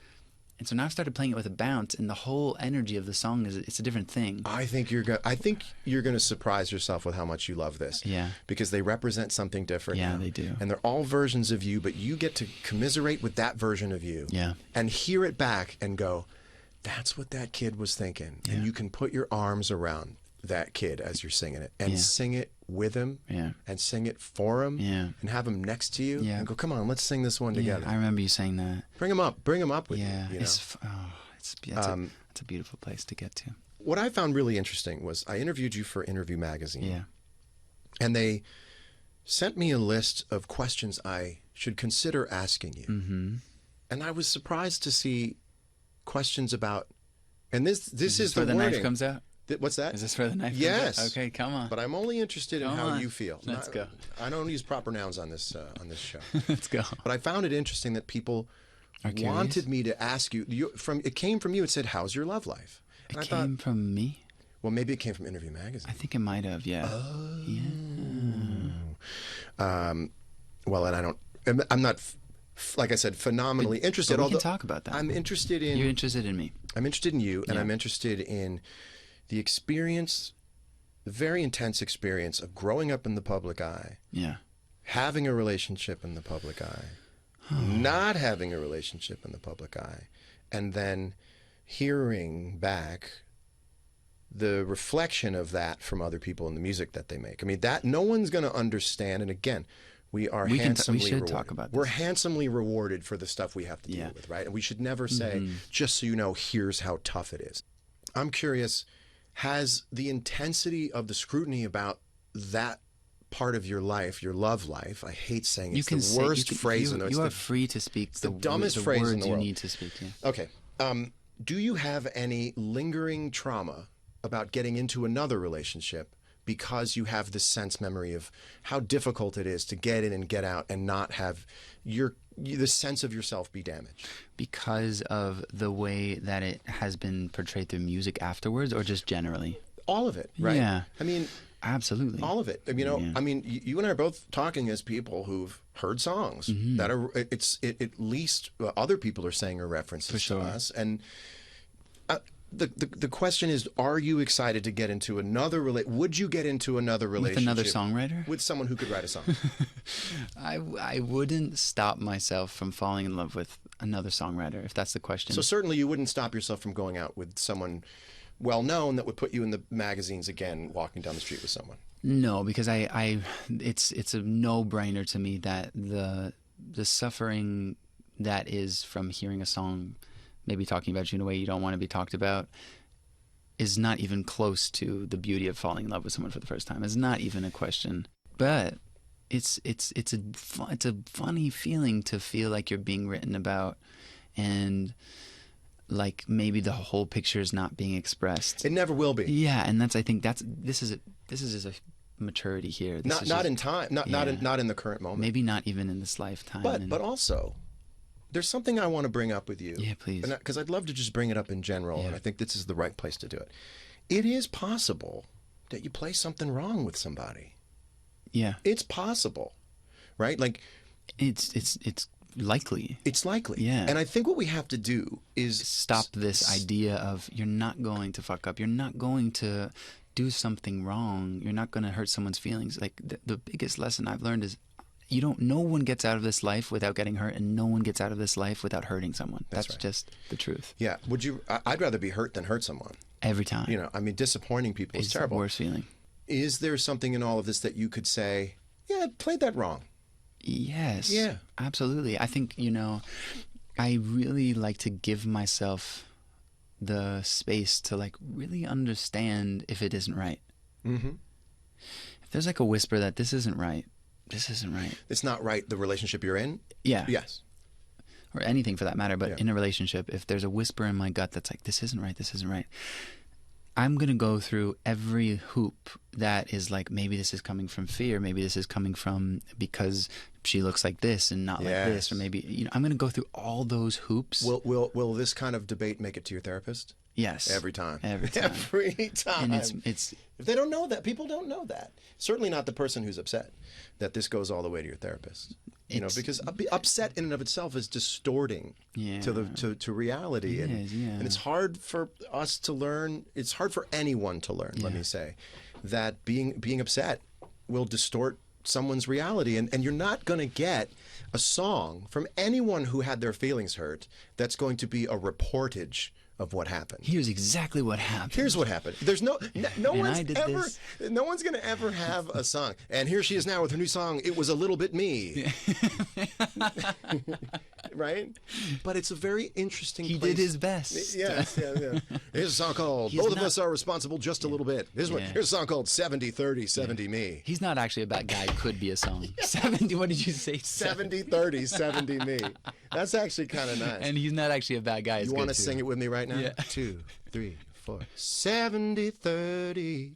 And so now I've started playing it with a bounce, and the whole energy of the song it's a different thing. I think you're going to surprise yourself with how much you love this. Yeah. Because they represent something different. Yeah, now. they do. And they're all versions of you, but you get to commiserate with that version of you. Yeah. And hear it back and go, that's what that kid was thinking. Yeah. And you can put your arms around that kid as you're singing it and sing it with him and sing it for him and have him next to you and go, come on, let's sing this one together. I remember you saying that. Bring him up with you. You know? It's a beautiful place to get to. What I found really interesting was I interviewed you for Interview Magazine. Yeah. And they sent me a list of questions I should consider asking you. Mm-hmm. And I was surprised to see questions about, and this is the where the wording. knife comes out? What's that? Is this where the knife comes Yes. out? Okay, come on. But I'm only interested in how you feel. Let's go. I don't use proper nouns on this show. Let's go. But I found it interesting that people wanted me to ask you. It came from you. It said, "How's your love life?" And It came from me? Well, maybe it came from Interview Magazine. I think it might have, yeah. Well, and I'm not, like I said, phenomenally interested. But we can talk about that. I'm interested in. You're interested in me. I'm interested in you, and I'm interested in the experience, the very intense experience of growing up in the public eye. Yeah. Having a relationship in the public eye. not having a relationship in the public eye, and then hearing back the reflection of that from other people in the music that they make. I mean, that no one's going to understand. And again, we are handsomely should rewarded. talk about this. We're handsomely rewarded for the stuff we have to deal with, right? And we should never say, just so you know, here's how tough it is. I'm curious, has the intensity of the scrutiny about that part of your life, your love life, I hate saying it's the worst phrase in the world. You are free to speak the dumbest phrase words in the world. you need to speak. Yeah. Okay. Do you have any lingering trauma about getting into another relationship because you have this sense memory of how difficult it is to get in and get out and not have the sense of yourself be damaged? Because of the way that it has been portrayed through music afterwards, or just generally? All of it, right? Yeah. I mean, absolutely. all of it. I mean, I mean, you and I are both talking as people who've heard songs that are, at least other people are saying are references to us. And the question is, are you excited to get into another would you get into another relationship with another songwriter, with someone who could write a song? I wouldn't stop myself from falling in love with another songwriter, if that's the question. So certainly you wouldn't stop yourself from going out with someone well known that would put you in the magazines again, walking down the street with someone. No, because it's a no-brainer to me that the suffering that is from hearing a song maybe talking about you in a way you don't want to be talked about is not even close to the beauty of falling in love with someone for the first time. It's not even a question. But it's a funny feeling to feel like you're being written about, and like maybe the whole picture is not being expressed. It never will be. Yeah, and I think this is a maturity here. Not in time. Not in the current moment. Maybe not even in this lifetime. But also, there's something I want to bring up with you. Yeah, please. Because I'd love to just bring it up in general, and I think this is the right place to do it. It is possible that you play something wrong with somebody. Yeah. It's possible, right? Like, it's likely. It's likely. Yeah. And I think what we have to do is stop this idea of you're not going to fuck up. You're not going to do something wrong. You're not going to hurt someone's feelings. Like the biggest lesson I've learned is no one gets out of this life without getting hurt, and no one gets out of this life without hurting someone. That's right. Just the truth. Yeah. I'd rather be hurt than hurt someone. Every time. I mean, disappointing people is terrible. The worst feeling. Is there something in all of this that you could say, yeah, I played that wrong? Yes. Yeah. Absolutely. I think, I really like to give myself the space to like really understand if it isn't right. Mm-hmm. If there's like a whisper that this isn't right, it's not right, the relationship you're in? Yeah. Yes. Or anything for that matter, but in a relationship, if there's a whisper in my gut that's like, this isn't right, I'm going to go through every hoop that is like, maybe this is coming from fear, maybe this is coming from because she looks like this and not like this, or maybe, I'm going to go through all those hoops. Will this kind of debate make it to your therapist? Yes. Every time. Every time. Every time. And it's if they don't know that, people don't know that. Certainly not the person who's upset that this goes all the way to your therapist. Because upset in and of itself is distorting to reality, and it's hard for us to learn. It's hard for anyone to learn. Let me say that being upset will distort someone's reality, and you're not going to get a song from anyone who had their feelings hurt that's going to be a reportage of what happened. Here's exactly what happened. Here's what happened. There's no one's gonna ever have a song. And here she is now with her new song, It Was a Little Bit Me. Right? But it's a very interesting place. He did his best. Yes. Here's a song called Both of Us Are Responsible Just a Little Bit. Here's a song called 70-30, 70 Me. He's not actually a bad guy. Could be a song. 70, what did you say? 70-30, 70 Me. That's actually kind of nice. And he's not actually a bad guy. You want to sing it with me right now? Yeah. 2, 3, 4. 70-30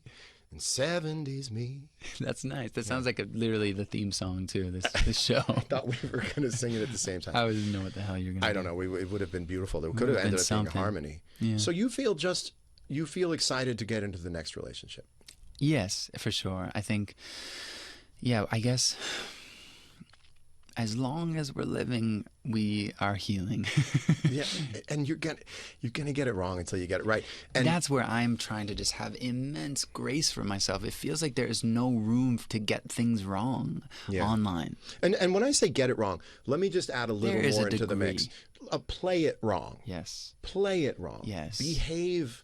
and 70's me. That's nice. That sounds like literally the theme song too. This show. I thought we were going to sing it at the same time. I didn't know what the hell you're going to. I don't know. It would have been beautiful. It could have ended up being a harmony. Yeah. So you feel excited to get into the next relationship? Yes, for sure. I think. Yeah, I guess. as long as we're living, we are healing. Yeah, and you're gonna get it wrong until you get it right. And that's where I'm trying to just have immense grace for myself. It feels like there is no room to get things wrong online. And when I say get it wrong, let me just add a little more into the mix. Play it wrong. Yes. Play it wrong. Yes. Behave.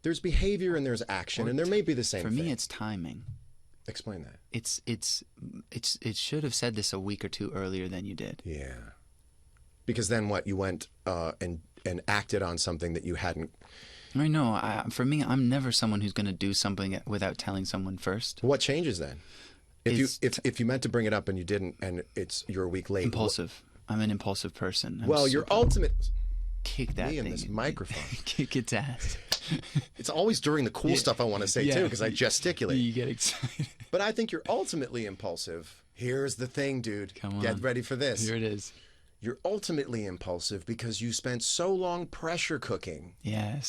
There's behavior and there's action, and there may be the same thing. For me, it's timing. Explain that. It should have said this a week or two earlier than you did. Yeah. Because then what? You went and acted on something that you hadn't. I know. For me, I'm never someone who's going to do something without telling someone first. What changes then? If you meant to bring it up and you didn't, and you're a week late. Impulsive. I'm an impulsive person. Your ultimate. Kick that me thing in this microphone. Kick its ass. It's always during the cool stuff I want to say too, because I gesticulate. You get excited. But I think you're ultimately impulsive. Here's the thing, dude. Come on. Get ready for this. Here it is. You're ultimately impulsive because you spent so long pressure cooking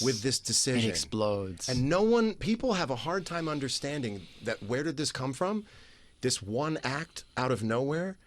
with this decision. It explodes. And people have a hard time understanding that where did this come from? This one act out of nowhere.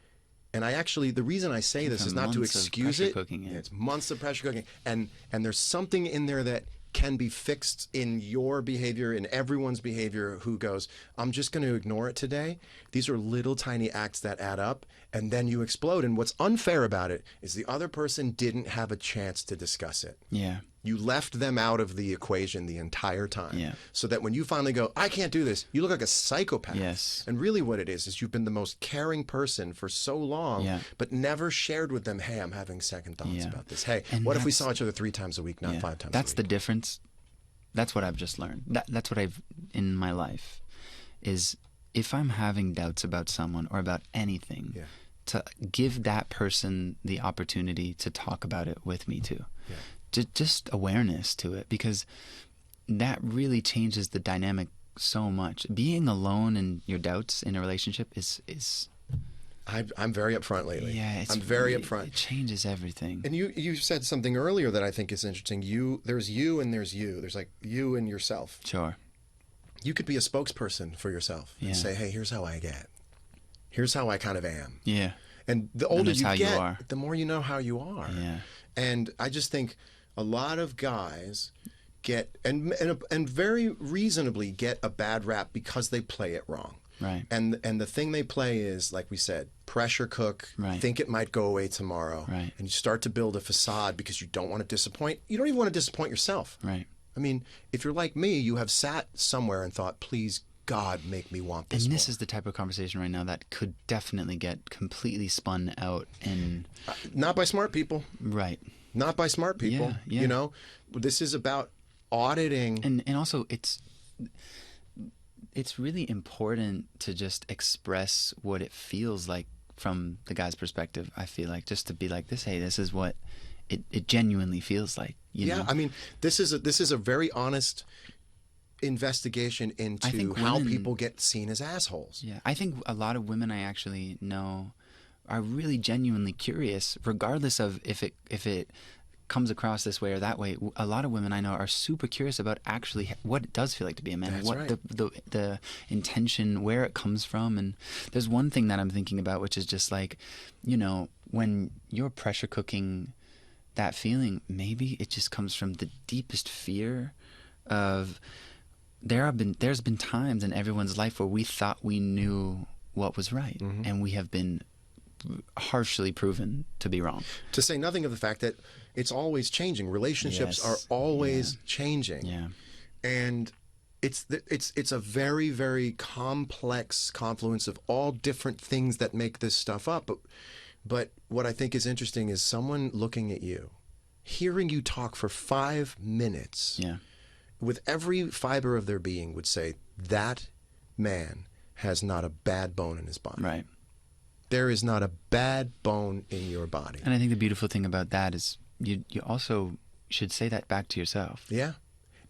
And the reason I say this is not to excuse it. It's months of pressure cooking. And there's something in there that can be fixed in your behavior, in everyone's behavior, who goes, I'm just going to ignore it today. These are little tiny acts that add up, and then you explode. And what's unfair about it is the other person didn't have a chance to discuss it. Yeah. You left them out of the equation the entire time. Yeah. So that when you finally go, I can't do this, you look like a psychopath. Yes. And really what it is you've been the most caring person for so long, but never shared with them, hey, I'm having second thoughts about this. Hey, what if we saw each other 3 times a week, not 5 times a week? That's the difference. That's what I've just learned. That's what I've, in my life, is if I'm having doubts about someone or about anything, to give that person the opportunity to talk about it with me too. Yeah. Just awareness to it, because that really changes the dynamic so much. Being alone in your doubts in a relationship is I'm very upfront lately. Yeah, I'm very upfront. It changes everything. And you said something earlier that I think is interesting. There's you and there's you. There's like you and yourself. Sure. You could be a spokesperson for yourself and say, hey, here's how I get. Here's how I kind of am. Yeah. And the older you get, the more you know how you are. Yeah. And I just think a lot of guys get and very reasonably get a bad rap because they play it wrong. Right. And the thing they play is, like we said, pressure cook, think it might go away tomorrow. Right. And you start to build a facade because you don't want to disappoint. You don't even want to disappoint yourself. Right. I mean, if you're like me, you have sat somewhere and thought, please, God, make me want this. And this is the type of conversation right now that could definitely get completely spun out and... not by smart people. Right. Not by smart people. Yeah, yeah. You know, this is about auditing. And also it's really important to just express what it feels like from the guy's perspective. I feel like just to be like this, hey, this is what it genuinely feels like. You know? I mean, this is a very honest investigation into how people get seen as assholes. Yeah, I think a lot of women I actually know are really genuinely curious, regardless of if it comes across this way or that way. A lot of women I know are super curious about actually what it does feel like to be a man, the intention, where it comes from. And there's one thing that I'm thinking about, which is just like, you know, when you're pressure cooking that feeling, maybe it just comes from the deepest fear of there's been times in everyone's life where we thought we knew what was right, and we have been harshly proven to be wrong. To say nothing of the fact that it's always changing. Relationships are always changing. Yeah. And it's a very, very complex confluence of all different things that make this stuff up. But what I think is interesting is someone looking at you, hearing you talk for 5 minutes, with every fiber of their being would say, that man has not a bad bone in his body. Right. There is not a bad bone in your body. And I think the beautiful thing about that is you also should say that back to yourself. Yeah.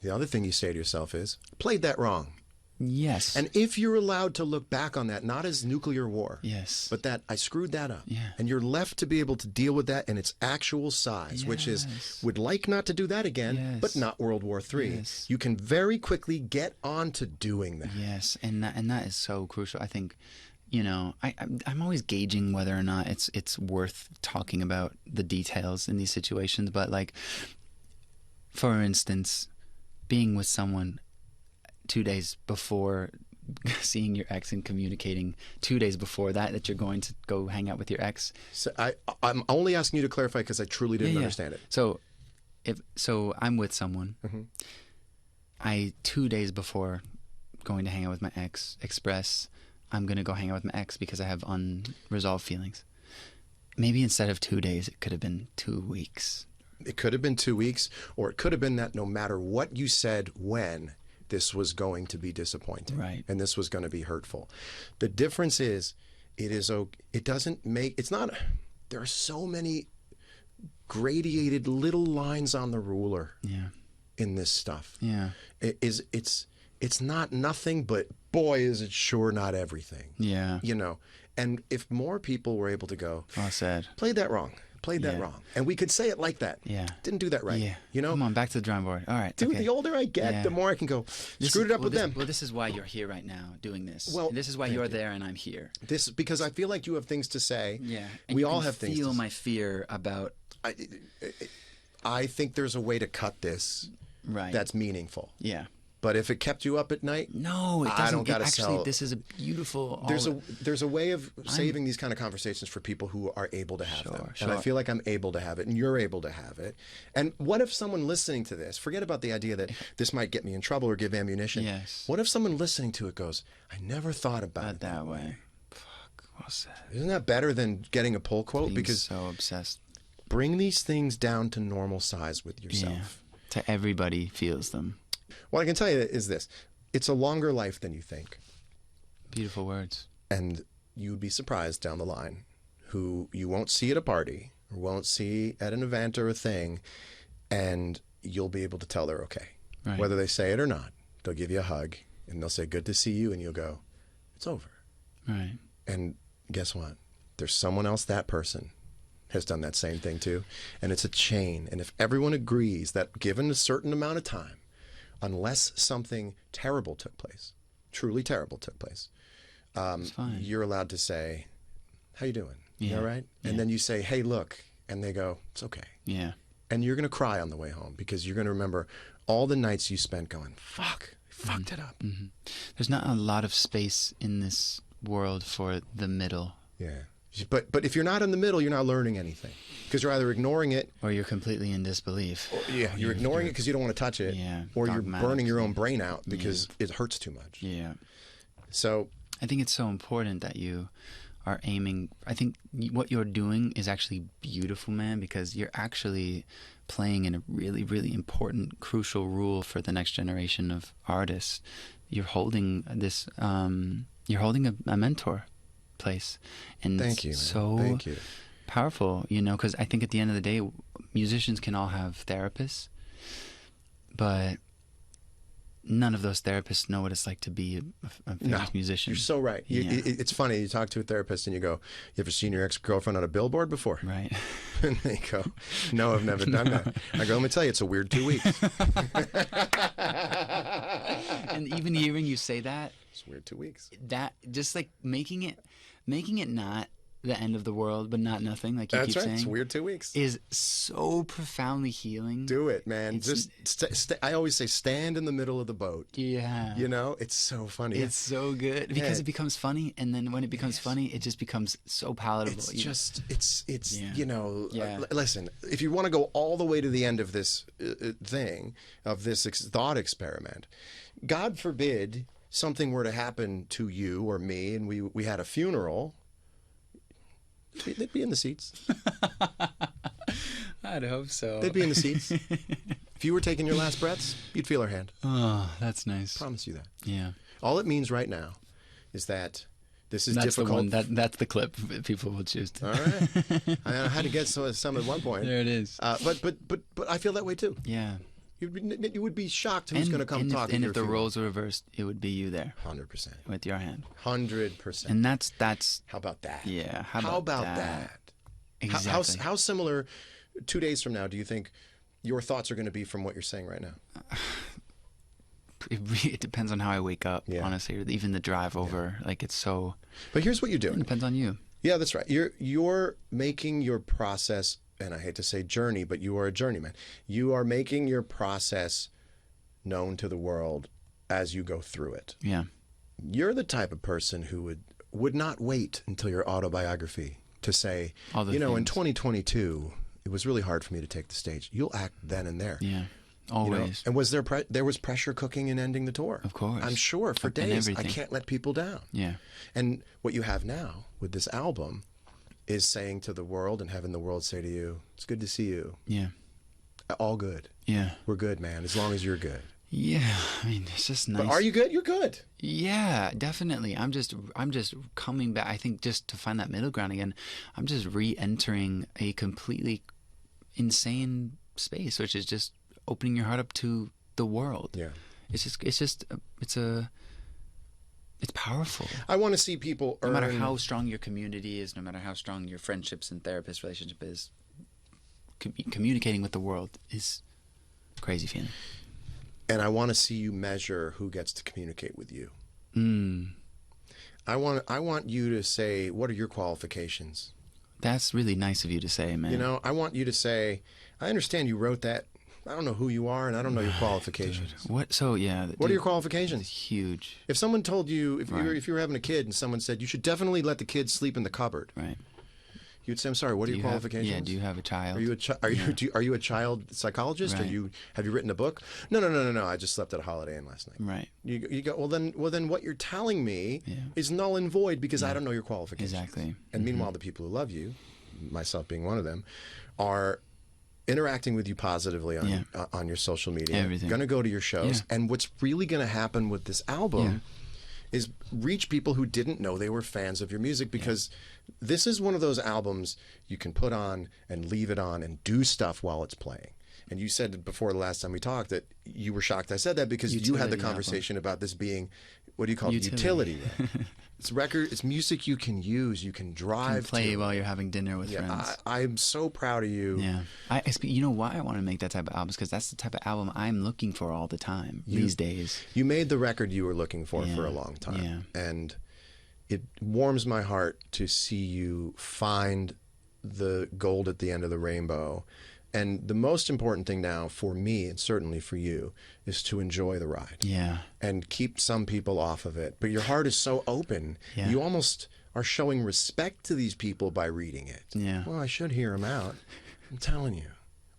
The other thing you say to yourself is, played that wrong. Yes. And if you're allowed to look back on that, not as nuclear war, but that I screwed that up, yeah, and you're left to be able to deal with that in its actual size, which is, would like not to do that again, but not World War III. You can very quickly get on to doing that. Yes, and that is so crucial. I think, you know, I'm always gauging whether or not it's worth talking about the details in these situations. But like, for instance, being with someone 2 days before seeing your ex and communicating 2 days before that you're going to go hang out with your ex. So I'm only asking you to clarify because I truly didn't understand it. So I'm with someone. I 2 days before going to hang out with my ex express I'm going to go hang out with my ex because I have unresolved feelings. Maybe instead of 2 days, it could have been 2 weeks. It could have been 2 weeks, or it could have been that no matter what you said when, this was going to be disappointing. Right. And this was going to be hurtful. The difference is, it doesn't make, it's not, there are so many gradated little lines on the ruler in this stuff. Yeah. It's not nothing, but boy, is it sure not everything. Yeah. You know, and if more people were able to go, well said, played that wrong, and we could say it like that. Yeah. Didn't do that right. Yeah. You know? Come on, back to the drawing board. All right. Dude, okay. the older I get, the more I can go, screwed it up with them. Well, this is why you're here right now doing this. Well, and this is why you're there and I'm here. This, because I feel like you have things to say. Yeah. And we you all can have things to feel say. my fear about. I think there's a way to cut this that's meaningful. Yeah. But if it kept you up at night, no, it doesn't. I don't gotta actually, sell. this is a beautiful. There's a way of saving these kind of conversations for people who are able to have them. Sure. And I feel like I'm able to have it, and you're able to have it. And what if someone listening to this, forget about the idea that this might get me in trouble or give ammunition. Yes. What if someone listening to it goes, I never thought about it that way. Fuck, well said. Isn't that better than getting a pull quote? Being because so obsessed. Bring these things down to normal size with yourself. Yeah. To everybody feels them. What I can tell you is this. It's a longer life than you think. Beautiful words. And you'd be surprised down the line who you won't see at a party or won't see at an event or a thing, and you'll be able to tell they're okay. Right. Whether they say it or not, they'll give you a hug and they'll say, good to see you, and you'll go, it's over. Right. And guess what? There's someone else, that person has done that same thing too. And it's a chain. And if everyone agrees that given a certain amount of time, unless something terrible took place, truly terrible took place, you're allowed to say, how you doing? Yeah. You all right? And then you say, hey, look. And they go, it's okay. Yeah. And you're going to cry on the way home because you're going to remember all the nights you spent going, fuck, I fucked it up. Mm-hmm. There's not a lot of space in this world for the middle. Yeah. But if you're not in the middle, you're not learning anything because you're either ignoring it, or you're completely in disbelief. You're ignoring it because you don't want to touch it, or you're burning your own brain out because it hurts too much. Yeah. So I think it's so important that you are aiming. I think what you're doing is actually beautiful, man, because you're actually playing in a really, really important, crucial role for the next generation of artists. You're holding this. You're holding a mentor place, and thank you, man. So thank you. Powerful, you know, because I think at the end of the day, musicians can all have therapists, but none of those therapists know what it's like to be a famous musician. You're so right. It's funny. You talk to a therapist and you go, you ever seen your ex-girlfriend on a billboard before? Right. And they go, no, I've never done that. I go, let me tell you, it's a weird 2 weeks. And even hearing you say that, it's weird 2 weeks. That just like making it not the end of the world, but not nothing, like you keep saying. It's weird 2 weeks. Is so profoundly healing. Do it, man. Just I always say, stand in the middle of the boat. Yeah. You know, it's so funny. It's so good because it becomes funny, and then when it becomes funny, it just becomes so palatable. It's you know. Listen, if you want to go all the way to the end of this thing, of this thought experiment, God forbid something were to happen to you or me, and we had a funeral. They'd be in the seats. I'd hope so. They'd be in the seats. If you were taking your last breaths, you'd feel our hand. Oh, that's nice. Promise you that. Yeah. All it means right now is that this is difficult. The one, that's the clip people will choose to. All right. I had to get some at one point. There it is. But I feel that way too. Yeah. You would be shocked who's going to come talk to you. And if the roles were reversed, it would be you there. 100%. With your hand. 100%. And that's. How about that? Yeah. How about that? Exactly. How similar 2 days from now do you think your thoughts are going to be from what you're saying right now? it depends on how I wake up, Yeah. honestly, or even the drive over. Like it's so. But here's what you're It doing. depends on you. Yeah, that's right. You're making your process, and I hate to say journey, but you are a journeyman. You are making your process known to the world as you go through it. Yeah. You're the type of person who would not wait until your autobiography to say, All the in things. 2022, it was really hard for me to take the stage. You'll act then and there. Yeah. You know? Always. And was there was pressure cooking in ending the tour? Of course. I'm sure for And days. I everything. can't let people down. Yeah. And what you have now with this album is saying to the world and having the world say to you, it's good to see you. Yeah. All good. Yeah. We're good, man, as long as you're good. Yeah. I mean, it's just nice. But are you good? You're good. Yeah, definitely. I'm just coming back. I think just to find that middle ground again. I'm just re-entering a completely insane space, which is just opening your heart up to the world. Yeah. It's powerful. I want to see people No earn... matter how strong your community is, no matter how strong your friendships and therapist relationship is, communicating with the world is a crazy feeling. And I want to see you measure who gets to communicate with you. I want you to say, what are your qualifications? That's really nice of you to say, man. You know, I want you to say, I understand you wrote that. I don't know who you are, and I don't know your qualifications. What? So yeah. What are your qualifications? Huge. If someone told you, Right. if you were having a kid and someone said, you should definitely let the kid sleep in the cupboard, Right. you'd say, I'm sorry, what are your qualifications? Yeah. Do you have a child? Are you are you a child psychologist? Right. Have you written a book? No. I just slept at a Holiday Inn last night. Right. You go, well then what you're telling me is null and void because I don't know your qualifications. Exactly. And meanwhile, the people who love you, myself being one of them, are interacting with you positively on your social media. Everything. Going to go to your shows. Yeah. And what's really going to happen with this album is reach people who didn't know they were fans of your music, because this is one of those albums you can put on and leave it on and do stuff while it's playing. And you said before the last time we talked that you were shocked I said that because you had the Utility conversation about this being, what do you call it? Utility. Utility. It's music you can use, you can drive Play to. while you're having dinner with friends. I'm so proud of you. Yeah. You know why I want to make that type of albums? Because that's the type of album I'm looking for all the time these days. You made the record you were looking for a long time. Yeah. And it warms my heart to see you find the gold at the end of the rainbow. And the most important thing now for me, and certainly for you, is to enjoy the ride. Yeah. And keep some people off of it. But your heart is so open, Yeah. you almost are showing respect to these people by reading it. Yeah. Well, I should hear them out. I'm telling you.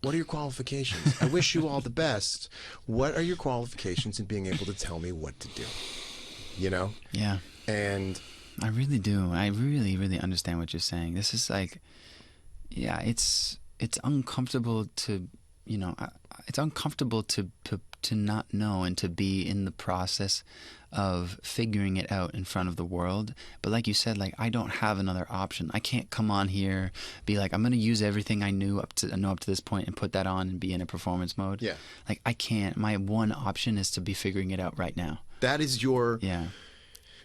What are your qualifications? I wish you all the best. What are your qualifications in being able to tell me what to do? You know? Yeah. And I really do. I really, really understand what you're saying. This is like, yeah, it's uncomfortable to, it's uncomfortable to not know and to be in the process of figuring it out in front of the world. But like you said, like I don't have another option. I can't come on here, be like, I'm going to use everything I know up to this point and put that on and be in a performance mode. Yeah. Like I can't. My one option is to be figuring it out right now. that is your... Yeah.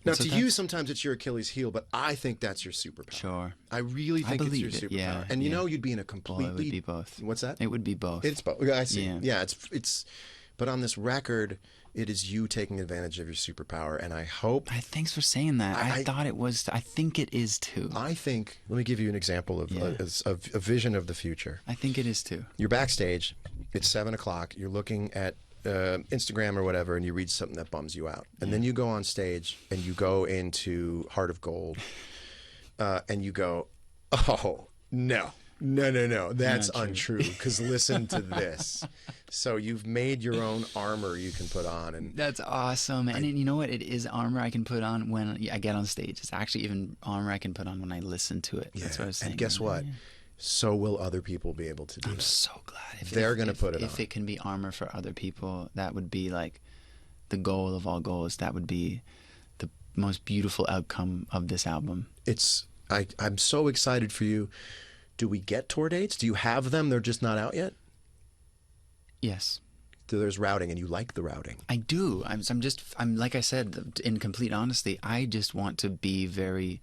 Now, So to that's- you, sometimes it's your Achilles heel, but I think that's your superpower. Sure. I really think it's your believe it, superpower. yeah, And you yeah. know you'd be in a Well, completely... it would be both. What's that? It would be both. It's both. I see. Yeah. Yeah, it's... But on this record, it is you taking advantage of your superpower, and I hope... Thanks for saying that. I thought it was. I think it is too. I think... Let me give you an example of a vision of the future. I think it is too. You're backstage. It's 7 o'clock. You're looking at Instagram or whatever, and you read something that bums you out. And then you go on stage, and you go into Heart of Gold, and you go, oh, no. That's untrue, because listen to this. So you've made your own armor you can put on. And That's awesome. And you know what? It is armor I can put on when I get on stage. It's actually even armor I can put on when I listen to it. That's what I was saying. And guess what? Yeah. So will other people be able to do I'm that. so glad. They're going to put it on. If it can be armor for other people, that would be like the goal of all goals. That would be the most beautiful outcome of this album. I'm so excited for you. Do we get tour dates? Do you have them? They're just not out yet? Yes. There's routing, and you like the routing. I do. I'm like I said, in complete honesty, I just want to be very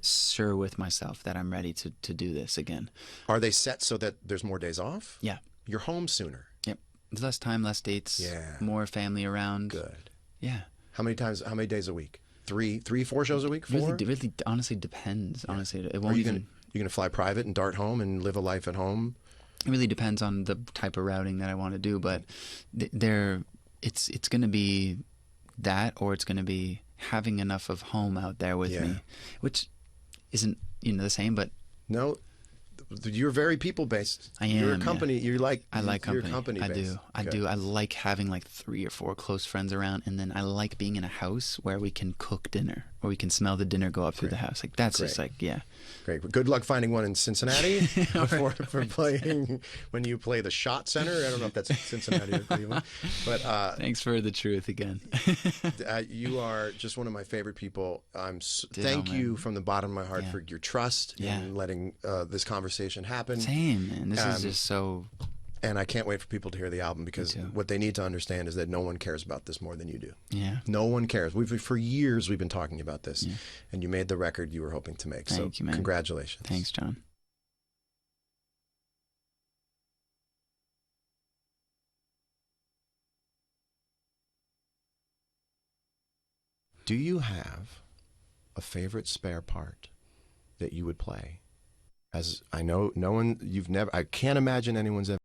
sure with myself that I'm ready to do this again. Are they set so that there's more days off? Yeah. You're home sooner. Yep. There's less time, less dates, Yeah. more family around. Good. Yeah. How many times? How many days a week? Three, 4 shows a week? Really, Four? really, honestly depends. Yeah. Honestly, it Are won't you even. gonna fly private and dart home and live a life at home? It really depends on the type of routing that I want to do, but there, it's gonna be that, or it's gonna be having enough of home out there with Yeah. me, which isn't the same, but No, you're very people based. I You're a am, yeah. company. I like You're company. company I based. do. I Good. do. I like having like 3 or 4 close friends around, and then I like being in a house where we can cook dinner, or we can smell the dinner go up through the house. Like that's just Great. like, yeah. Great. Good luck finding one in Cincinnati for playing when you play the Shot Center. I don't know if that's Cincinnati or Cleveland, but Thanks for the truth again. you are just one of my favorite people. Ditto, Thank you man. from the bottom of my heart Yeah. for your trust Yeah. and letting this conversation happen. Same, man. This is just so. And I can't wait for people to hear the album, because too. what they need to understand is that no one cares about this more than you do. Yeah. No one cares. For years we've been talking about this, and you made the record you were hoping to make. Thank you, man. Congratulations. Thanks, John. Do you have a favorite spare part that you would play? As I know, no one, you've never, I can't imagine anyone's ever